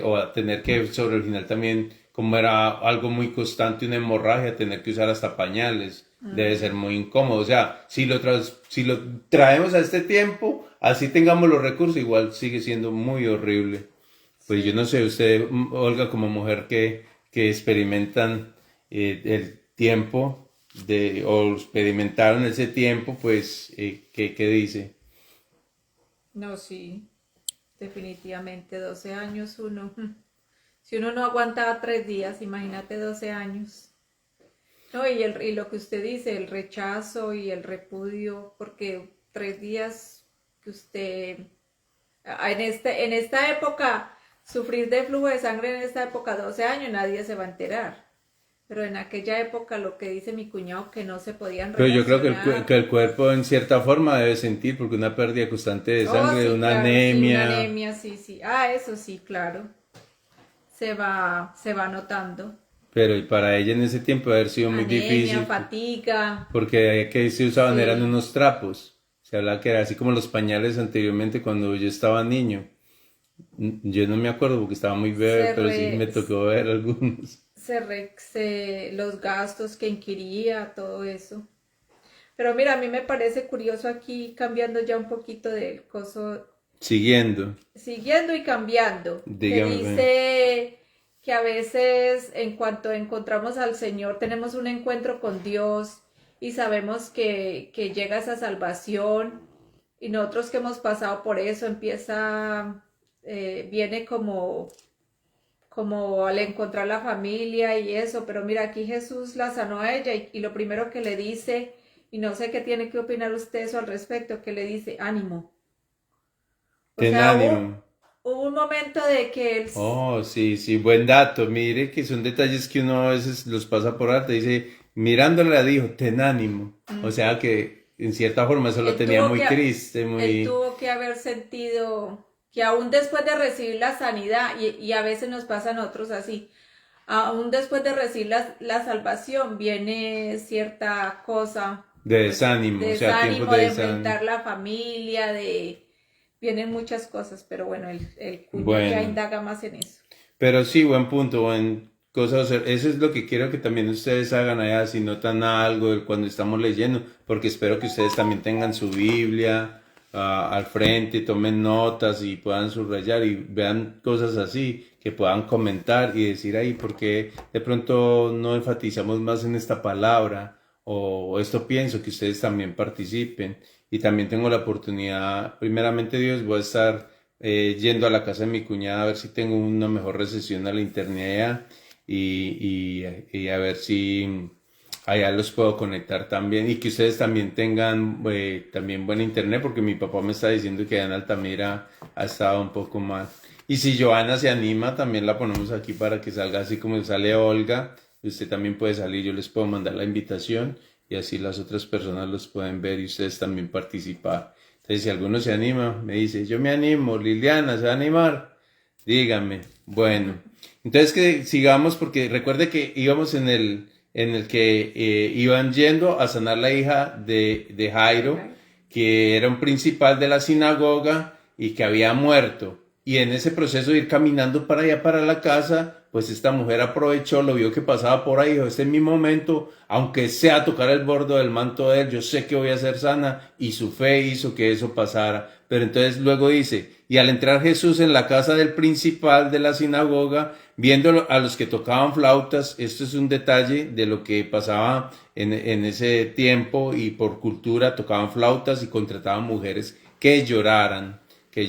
O a tener que sobre el final también, como era algo muy constante, una hemorragia, tener que usar hasta pañales, debe ser muy incómodo. O sea, si lo traemos a este tiempo, así tengamos los recursos, igual sigue siendo muy horrible. Pues yo no sé, usted, Olga, como mujer que experimentan el tiempo o experimentaron ese tiempo, pues, ¿qué dice? No, sí, definitivamente 12 años uno. Si uno no aguantaba 3 días, imagínate 12 años. No, y lo que usted dice, el rechazo y el repudio, porque 3 días que usted, en esta época, sufrir de flujo de sangre en esta época, 12 años, nadie se va a enterar. Pero en aquella época lo que dice mi cuñado, que no se podían Pero yo creo relacionar. que el cuerpo en cierta forma debe sentir, porque una pérdida constante de Oh, sangre, sí, una claro, sí, una anemia, anemia, sí, sí. Ah, eso sí, claro. Se va notando. pero y para ella en ese tiempo debe haber sido muy Anemia, difícil, fatiga, porque que se usaban eran sí. unos trapos. Se hablaba que era así como los pañales anteriormente cuando yo estaba niño. Yo no me acuerdo porque estaba muy bebé, Se pero sí me re, tocó ver algunos. los gastos que inquiría, todo eso. Pero mira, a mí me parece curioso aquí, cambiando ya un poquito del coso, Siguiendo, siguiendo y cambiando, que dígame. dice que a veces en cuanto encontramos al Señor tenemos un encuentro con Dios y sabemos que llega esa salvación, y nosotros que hemos pasado por eso viene como al encontrar la familia y eso, pero mira, aquí Jesús la sanó a ella, y lo primero que le dice, y no sé qué tiene que opinar usted eso al respecto, que le dice, ánimo. O Ten sea, ánimo. hubo un momento de que él, Oh, sí, sí, buen dato. Mire que son detalles que uno a veces los pasa por alto. Dice, mirándola dijo, ten ánimo. O sea que en cierta forma eso lo él tenía tuvo que, muy triste, él muy... tuvo que haber sentido que aún después de recibir la sanidad, y a veces nos pasan otros así, aún después de recibir la salvación viene cierta cosa, de pues, desánimo, o sea, tiempos desánimo de de desánimo. enfrentar la familia, vienen muchas cosas, pero bueno, el cuño ya Bueno, indaga más en eso. pero sí, buen punto, buen cosa. Eso es lo que quiero que también ustedes hagan allá, si notan algo cuando estamos leyendo, porque espero que ustedes también tengan su Biblia al frente, tomen notas y puedan subrayar y vean cosas así, que puedan comentar y decir ahí, porque de pronto no enfatizamos más en esta palabra, o esto pienso, que ustedes también participen. Y también tengo la oportunidad, primeramente Dios, voy a estar yendo a la casa de mi cuñada a ver si tengo una mejor recepción a la internet allá, y a ver si allá los puedo conectar también, y que ustedes también tengan también buen internet, porque mi papá me está diciendo que allá en Altamira ha estado un poco mal. Y si Joana se anima, también la ponemos aquí para que salga así como sale Olga. Usted también puede salir, yo les puedo mandar la invitación y así las otras personas los pueden ver y ustedes también participar. Entonces, si alguno se anima, me dice, yo me animo, Liliana, ¿se va a animar? Dígame. Bueno, entonces que sigamos, porque recuerde que íbamos en el que iban yendo a sanar la hija de Jairo, que era un principal de la sinagoga y que había muerto. Y en ese proceso de ir caminando para allá, para la casa, pues esta mujer aprovechó, lo vio que pasaba por ahí, dijo, este es mi momento, aunque sea tocar el borde del manto de él, yo sé que voy a ser sana, y su fe hizo que eso pasara. Pero entonces luego dice, y al entrar Jesús en la casa del principal de la sinagoga, viendo a los que tocaban flautas, esto es un detalle de lo que pasaba en ese tiempo, y por cultura tocaban flautas y contrataban mujeres que lloraran, que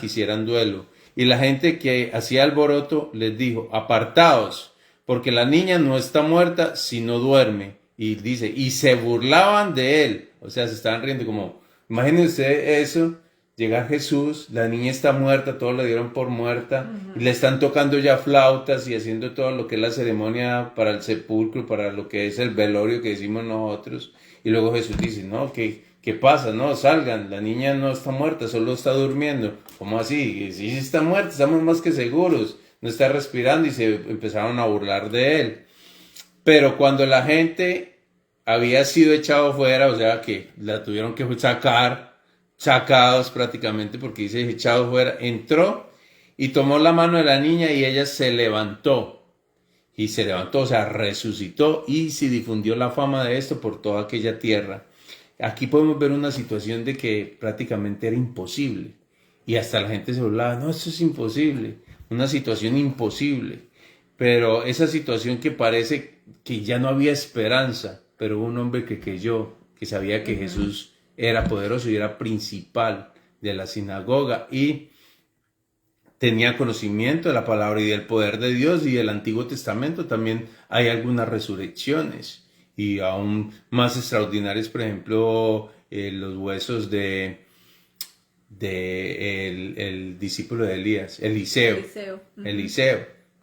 hicieran duelo. Y la gente que hacía alboroto les dijo, apartaos, porque la niña no está muerta, sino duerme. Y dice, y se burlaban de él. O sea, se estaban riendo como, imagínense usted eso, llega Jesús, la niña está muerta, todos le dieron por muerta, y le están tocando ya flautas y haciendo todo lo que es la ceremonia para el sepulcro, para lo que es el velorio que decimos nosotros. Y luego Jesús dice, no, ¿qué pasa? No, salgan, la niña no está muerta, solo está durmiendo. ¿Cómo así? Sí, sí está muerta, estamos más que seguros, no está respirando, y se empezaron a burlar de él. Pero cuando la gente había sido echado fuera, o sea que la tuvieron que sacados prácticamente, porque dice echado fuera, entró y tomó la mano de la niña y ella se levantó. Y se levantó, o sea, resucitó, y se difundió la fama de esto por toda aquella tierra. Aquí podemos ver una situación de que prácticamente era imposible. Y hasta la gente se burlaba, no, esto es imposible, una situación imposible. Pero esa situación que parece que ya no había esperanza, pero hubo un hombre que creyó, que sabía que Jesús era poderoso y era principal de la sinagoga, y tenía conocimiento de la palabra y del poder de Dios. Y el Antiguo Testamento también hay algunas resurrecciones, y aún más extraordinarias, por ejemplo, los huesos de el discípulo de Elías, Eliseo,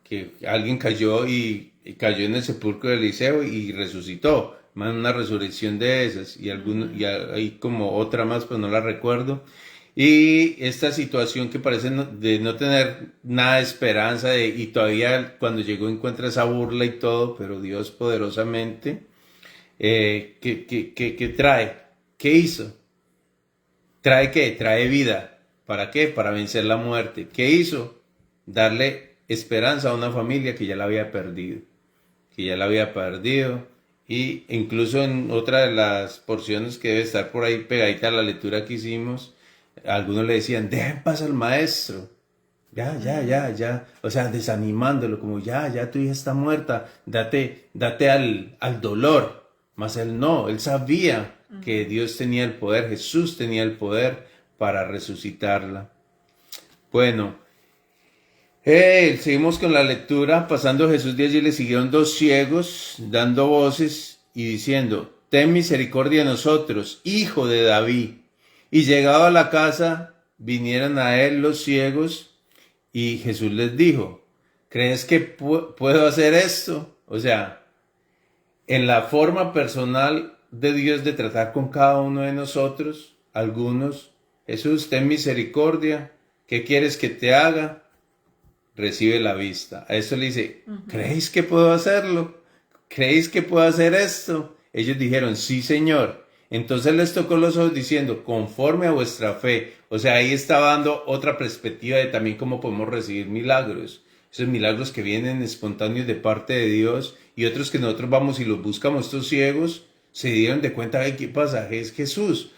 que alguien cayó y cayó en el sepulcro de Eliseo y resucitó. Más una resurrección de esas, y hay como otra más, pero no la recuerdo. Y esta situación que parece de no tener nada de esperanza, y todavía cuando llegó encuentra esa burla y todo, pero Dios poderosamente, ¿qué trae? ¿Qué hizo? ¿Trae qué? Trae vida. ¿Para qué? Para vencer la muerte. ¿Qué hizo? Darle esperanza a una familia que ya la había perdido. Y incluso en otra de las porciones que debe estar por ahí pegadita a la lectura que hicimos, algunos le decían, deja en paz al maestro. Ya. O sea, desanimándolo, como ya, tu hija está muerta, date al dolor. Mas él no, él sabía que Dios tenía el poder, Jesús tenía el poder para resucitarla. Bueno, seguimos con la lectura. Pasando Jesús de allí, le siguieron dos ciegos, dando voces y diciendo, ten misericordia de nosotros, hijo de David. Y llegado a la casa, vinieron a él los ciegos, y Jesús les dijo, ¿crees que puedo hacer esto? O sea, en la forma personal de Dios de tratar con cada uno de nosotros, algunos, Jesús, ten misericordia, ¿qué quieres que te haga? Recibe la vista. A eso le dice, ¿creéis que puedo hacerlo? ¿Creéis que puedo hacer esto? Ellos dijeron, sí, Señor. Entonces les tocó los ojos diciendo, conforme a vuestra fe. O sea, ahí estaba dando otra perspectiva de también cómo podemos recibir milagros. Esos milagros que vienen espontáneos de parte de Dios, y otros que nosotros vamos y los buscamos. Estos ciegos se dieron de cuenta de qué pasa, es Jesús.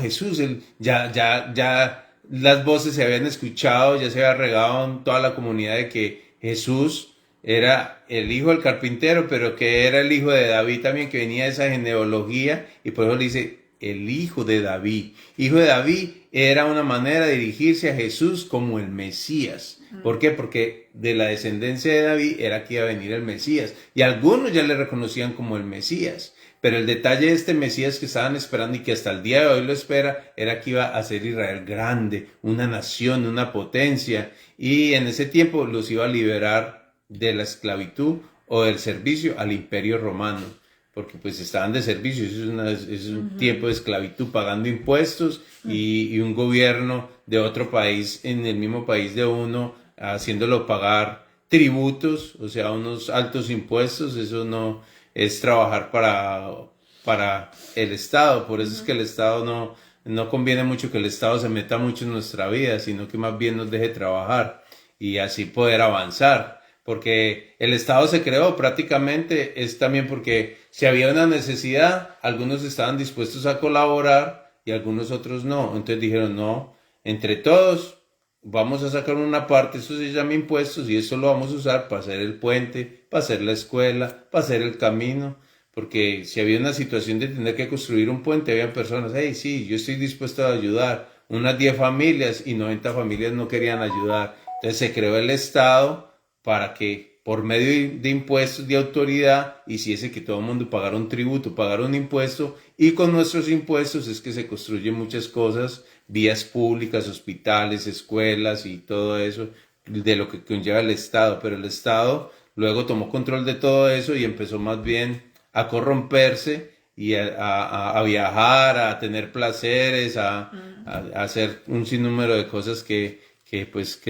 Jesús, ya las voces se habían escuchado, ya se había regado en toda la comunidad de que Jesús era el hijo del carpintero, pero que era el hijo de David también, que venía de esa genealogía, y por eso le dice el hijo de David. Hijo de David era una manera de dirigirse a Jesús como el Mesías. ¿Por qué? Porque de la descendencia de David era que iba a venir el Mesías, y algunos ya le reconocían como el Mesías. Pero el detalle de este Mesías que estaban esperando, y que hasta el día de hoy lo espera, era que iba a ser Israel grande, una nación, una potencia, y en ese tiempo los iba a liberar de la esclavitud o del servicio al imperio romano, porque pues estaban de servicio. Es un tiempo de esclavitud, pagando impuestos, y un gobierno de otro país, en el mismo país de uno, haciéndolo pagar tributos, o sea, unos altos impuestos. Eso no es trabajar para el Estado. Por eso es que el Estado no conviene mucho que el Estado se meta mucho en nuestra vida, sino que más bien nos deje trabajar y así poder avanzar. Porque el Estado se creó prácticamente es también porque si había una necesidad, algunos estaban dispuestos a colaborar y algunos otros no. Entonces dijeron, no, entre todos vamos a sacar una parte, eso se llama impuestos y eso lo vamos a usar para hacer el puente, para hacer la escuela, para hacer el camino. Porque si había una situación de tener que construir un puente, había personas, hey, sí, yo estoy dispuesto a ayudar. Unas 10 familias y 90 familias no querían ayudar. Entonces se creó el Estado para que por medio de impuestos de autoridad hiciese que todo el mundo pagara un tributo, pagara un impuesto y con nuestros impuestos es que se construyen muchas cosas, vías públicas, hospitales, escuelas y todo eso de lo que conlleva el Estado. Pero el Estado luego tomó control de todo eso y empezó más bien a corromperse y a viajar, a tener placeres, a hacer un sinnúmero de cosas que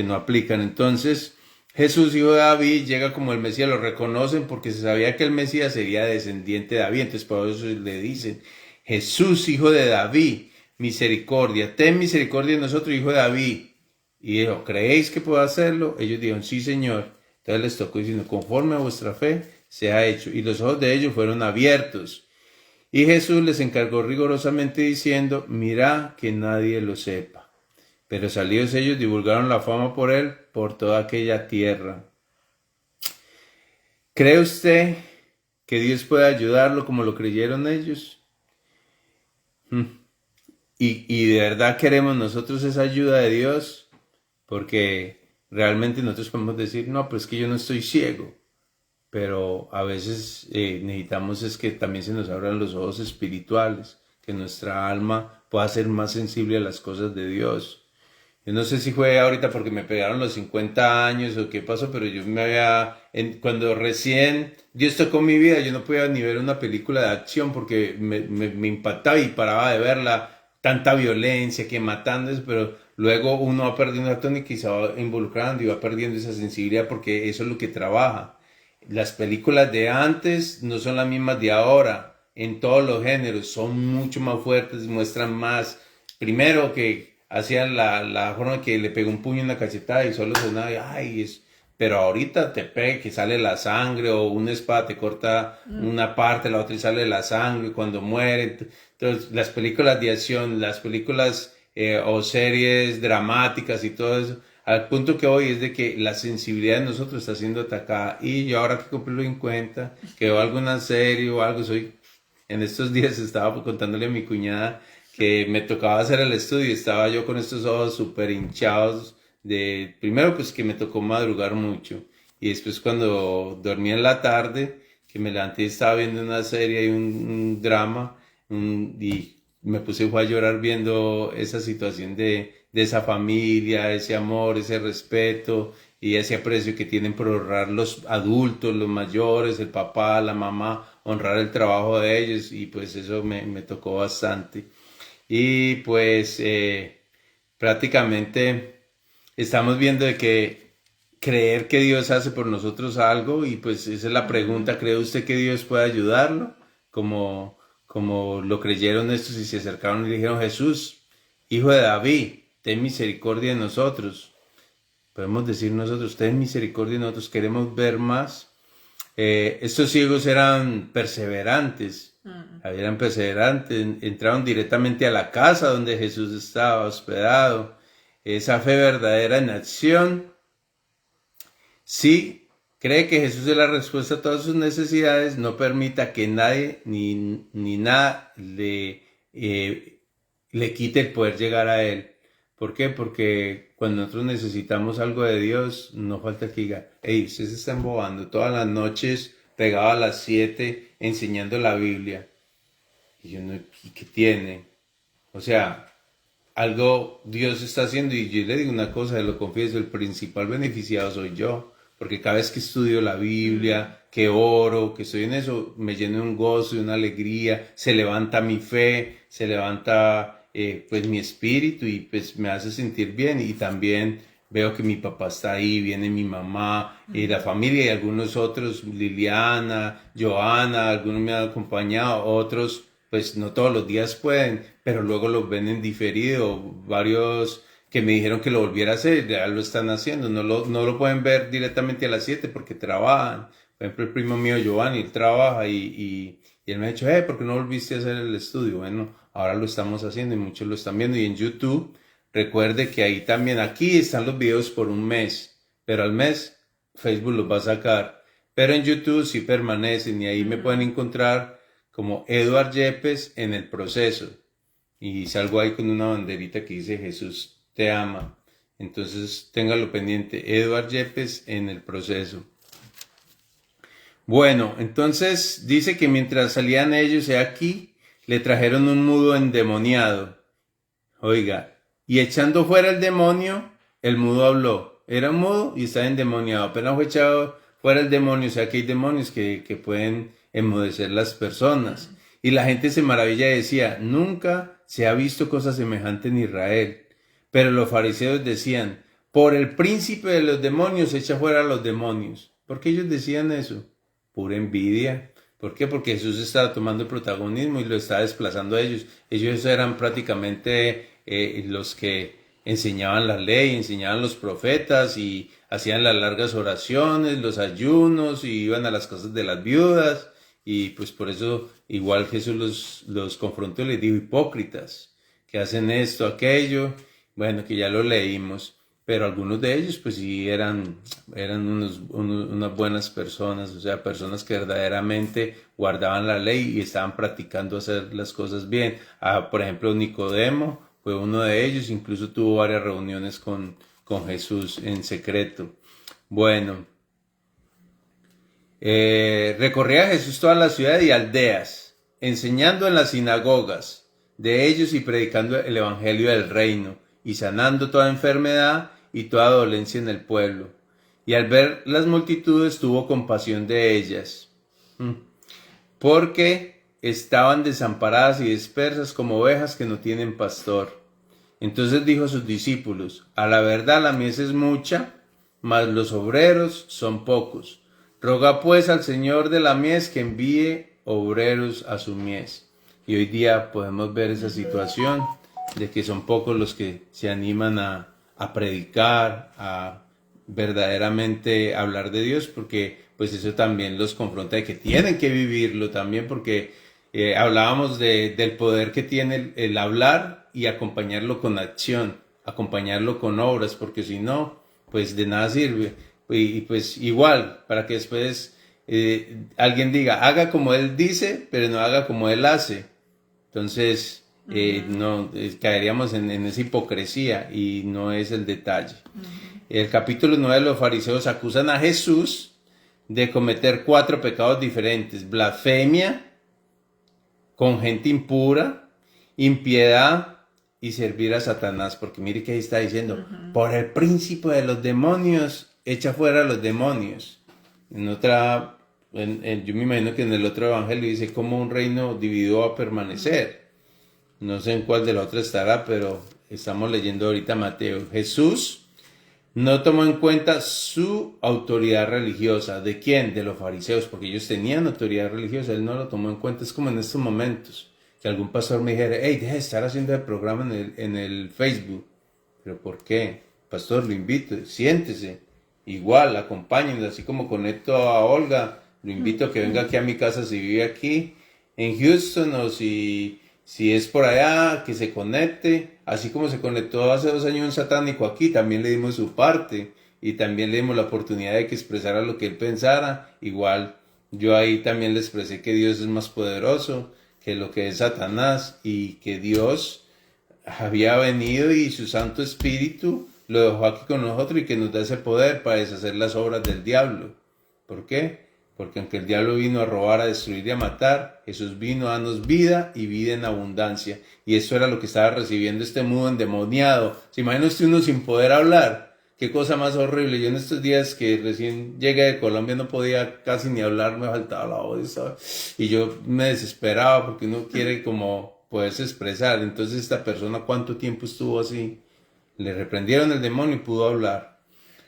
no aplican. Entonces, Jesús, hijo de David, llega como el Mesías, lo reconocen porque se sabía que el Mesías sería descendiente de David, entonces por eso le dicen, Jesús, hijo de David, misericordia, ten misericordia de nosotros, hijo de David. Y dijo, ¿creéis que puedo hacerlo? Ellos dijeron, sí, Señor. Entonces les tocó diciendo, conforme a vuestra fe, se ha hecho. Y los ojos de ellos fueron abiertos. Y Jesús les encargó rigurosamente diciendo, mira que nadie lo sepa. Pero salidos ellos divulgaron la fama por él por toda aquella tierra. ¿Cree usted que Dios puede ayudarlo como lo creyeron ellos? Y de verdad queremos nosotros esa ayuda de Dios, porque realmente nosotros podemos decir, no, pues que yo no estoy ciego. Pero a veces necesitamos es que también se nos abran los ojos espirituales, que nuestra alma pueda ser más sensible a las cosas de Dios. Yo no sé si fue ahorita porque me pegaron los 50 años o qué pasó, pero yo cuando recién Dios tocó mi vida, yo no podía ni ver una película de acción porque me impactaba y paraba de verla, tanta violencia, que matando, pero luego uno va perdiendo la tónica y se va involucrando y va perdiendo esa sensibilidad porque eso es lo que trabaja. Las películas de antes no son las mismas de ahora, en todos los géneros, son mucho más fuertes, muestran más, primero que hacían la forma que le pegó un puño en la cachetada y solo sonaba, pero ahorita te pega que sale la sangre o una espada te corta una parte, la otra y sale la sangre cuando muere. Entonces, las películas de acción, las películas o series dramáticas y todo eso, al punto que hoy es de que la sensibilidad de nosotros está siendo atacada y yo ahora que cumplirlo en cuenta, que veo alguna serie o algo, en estos días estaba contándole a mi cuñada que me tocaba hacer el estudio y estaba yo con estos ojos súper hinchados primero pues que me tocó madrugar mucho y después cuando dormí en la tarde, que me levanté y estaba viendo una serie y un drama y me puse a llorar viendo esa situación de esa familia, ese amor, ese respeto y ese aprecio que tienen por honrar los adultos, los mayores, el papá, la mamá, honrar el trabajo de ellos y pues eso me tocó bastante. Y pues prácticamente estamos viendo de que creer que Dios hace por nosotros algo y pues esa es la pregunta, ¿cree usted que Dios puede ayudarlo? Como lo creyeron estos y se acercaron y le dijeron, Jesús, hijo de David, ten misericordia de nosotros. Podemos decir nosotros, ten misericordia de nosotros, queremos ver más. Estos ciegos eran perseverantes, entraron directamente a la casa donde Jesús estaba hospedado. Esa fe verdadera en acción, sí, cree que Jesús es la respuesta a todas sus necesidades, no permita que nadie ni nada le quite el poder llegar a Él. ¿Por qué? Porque cuando nosotros necesitamos algo de Dios, no falta que diga, hey, usted se está embobando todas las noches, pegado a las 7, enseñando la Biblia. Y yo no, ¿y qué tiene? O sea, algo Dios está haciendo y yo le digo una cosa, lo confieso, el principal beneficiado soy yo. Porque cada vez que estudio la Biblia, que oro, que estoy en eso, me lleno de un gozo, de una alegría, se levanta mi fe, se levanta pues mi espíritu y pues me hace sentir bien y también veo que mi papá está ahí, viene mi mamá y la familia y algunos otros, Liliana, Joana, algunos me han acompañado, otros pues no todos los días pueden, pero luego los ven en diferido. Varios que me dijeron que lo volviera a hacer, ya lo están haciendo. No lo pueden ver directamente a las 7 porque trabajan. Por ejemplo, el primo mío Giovanni, él trabaja y él me ha dicho, ¿por qué no volviste a hacer el estudio? Bueno, ahora lo estamos haciendo y muchos lo están viendo. Y en YouTube, recuerde que ahí también, aquí están los videos por un mes, pero al mes Facebook los va a sacar. Pero en YouTube sí permanecen y ahí me pueden encontrar como Eduard Yepes en el proceso. Y salgo ahí con una banderita que dice Jesús te ama. Entonces téngalo pendiente, Eduard Yepes en el proceso. Bueno, entonces dice que mientras salían ellos, aquí, le trajeron un mudo endemoniado. Oiga, y echando fuera el demonio, el mudo habló. Era mudo y estaba endemoniado. Apenas fue echado fuera el demonio, o sea que hay demonios que pueden enmudecer las personas. Y la gente se maravilla y decía, nunca se ha visto cosa semejante en Israel. Pero los fariseos decían, por el príncipe de los demonios echa fuera a los demonios. ¿Por qué ellos decían eso? Pura envidia. ¿Por qué? Porque Jesús estaba tomando el protagonismo y lo estaba desplazando a ellos. Ellos eran prácticamente los que enseñaban la ley, enseñaban los profetas y hacían las largas oraciones, los ayunos y iban a las casas de las viudas. Y pues por eso igual Jesús los confrontó y les dijo, hipócritas, que hacen esto, aquello. Bueno, que ya lo leímos. Pero algunos de ellos pues sí eran unas buenas personas, o sea, personas que verdaderamente guardaban la ley y estaban practicando hacer las cosas bien. Por ejemplo, Nicodemo fue uno de ellos, incluso tuvo varias reuniones con Jesús en secreto. Bueno, recorría Jesús toda la ciudad y aldeas, enseñando en las sinagogas de ellos y predicando el evangelio del reino y sanando toda enfermedad y toda dolencia en el pueblo. Y al ver las multitudes tuvo compasión de ellas, porque estaban desamparadas y dispersas como ovejas que no tienen pastor. Entonces dijo a sus discípulos, a la verdad la mies es mucha, mas los obreros son pocos. Roga pues al Señor de la mies que envíe obreros a su mies. Y hoy día podemos ver esa situación de que son pocos los que se animan a predicar, a verdaderamente hablar de Dios, porque pues eso también los confronta de que tienen que vivirlo también, porque hablábamos del poder que tiene el hablar y acompañarlo con acción, acompañarlo con obras, porque si no, pues de nada sirve. Y pues igual, para que después alguien diga, haga como él dice, pero no haga como él hace. Entonces, no caeríamos en esa hipocresía y no es el detalle. El capítulo 9 de los fariseos acusan a Jesús de cometer 4 pecados diferentes: blasfemia, con gente impura, impiedad y servir a Satanás. Porque mire que ahí está diciendo, por el príncipe de los demonios, echa fuera a los demonios. Yo me imagino que en el otro evangelio dice cómo un reino dividido va a permanecer. No sé en cuál de la otra estará, pero estamos leyendo ahorita Mateo. Jesús no tomó en cuenta su autoridad religiosa. ¿De quién? De los fariseos, porque ellos tenían autoridad religiosa. Él no lo tomó en cuenta. Es como en estos momentos que algún pastor me dijera, hey, deja de estar haciendo el programa en el Facebook. ¿Pero por qué? Pastor, lo invito, siéntese. Igual, acompáñenme, así como conecto a Olga. Lo invito a que venga aquí a mi casa si vive aquí en Houston, o si es por allá, que se conecte. Así como se conectó hace 2 años un satánico aquí, también le dimos su parte y también le dimos la oportunidad de que expresara lo que él pensara. Igual yo ahí también le expresé que Dios es más poderoso que lo que es Satanás y que Dios había venido y su Santo Espíritu lo dejó aquí con nosotros y que nos da ese poder para deshacer las obras del diablo. ¿Por qué? Porque aunque el diablo vino a robar, a destruir y a matar, Jesús vino a darnos vida y vida en abundancia. Y eso era lo que estaba recibiendo este mudo endemoniado. ¿Se imagina usted uno sin poder hablar? Qué cosa más horrible. Yo en estos días que recién llegué de Colombia no podía casi ni hablar, me faltaba la voz, ¿sabes? Y yo me desesperaba porque uno quiere como poderse expresar. Entonces esta persona, ¿cuánto tiempo estuvo así? Le reprendieron el demonio y pudo hablar.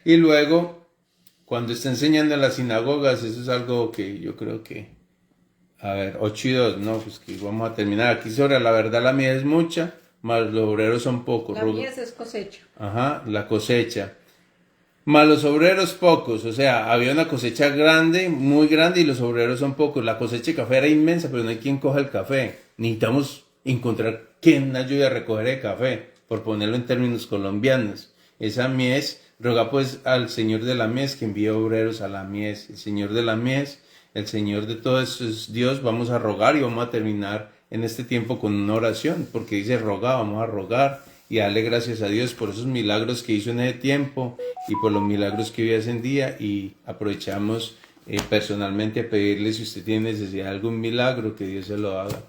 Y luego, cuando está enseñando en las sinagogas, eso es algo que yo creo que A ver, 8 y 2, no, pues que vamos a terminar. Aquí sobre la verdad la mies es mucha, más los obreros son pocos. La mies es cosecha. Ajá, la cosecha. Más los obreros pocos, o sea, había una cosecha grande, muy grande, y los obreros son pocos. La cosecha de café era inmensa, pero no hay quien coja el café. Necesitamos encontrar quien ayude a recoger el café, por ponerlo en términos colombianos. Esa mies, roga pues al Señor de la mies que envíe obreros a la mies. El Señor de la mies, el Señor de todo eso es Dios. Vamos a rogar y vamos a terminar en este tiempo con una oración, porque dice rogar, vamos a rogar y darle gracias a Dios por esos milagros que hizo en ese tiempo y por los milagros que hoy hacen día, y aprovechamos personalmente a pedirle, si usted tiene necesidad de algún milagro, que Dios se lo haga.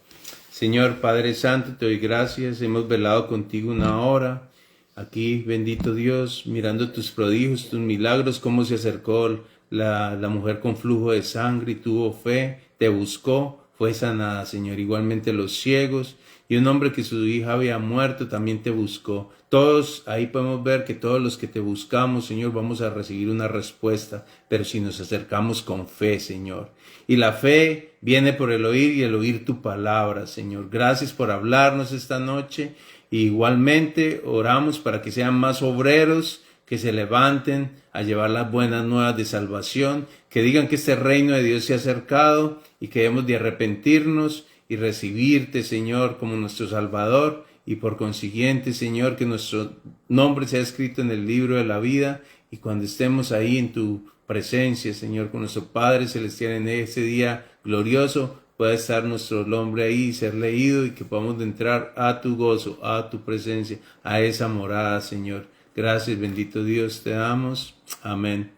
Señor Padre Santo, te doy gracias, hemos velado contigo una hora, aquí bendito Dios, mirando tus prodigios, tus milagros, cómo se acercó la mujer con flujo de sangre y tuvo fe, te buscó, fue sanada, Señor. Igualmente los ciegos, y un hombre que su hija había muerto también te buscó. Todos, ahí podemos ver que todos los que te buscamos, Señor, vamos a recibir una respuesta, pero si nos acercamos con fe, Señor. Y la fe viene por el oír y el oír tu palabra, Señor. Gracias por hablarnos esta noche. Igualmente oramos para que sean más obreros, que se levanten a llevar las buenas nuevas de salvación, que digan que este reino de Dios se ha acercado y que debemos de arrepentirnos y recibirte, Señor, como nuestro Salvador, y por consiguiente, Señor, que nuestro nombre sea escrito en el libro de la vida, y cuando estemos ahí en tu presencia, Señor, con nuestro Padre Celestial en ese día glorioso, pueda estar nuestro nombre ahí y ser leído, y que podamos entrar a tu gozo, a tu presencia, a esa morada, Señor. Gracias, bendito Dios, te damos. Amén.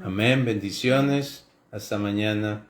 Amén. Bendiciones. Hasta mañana.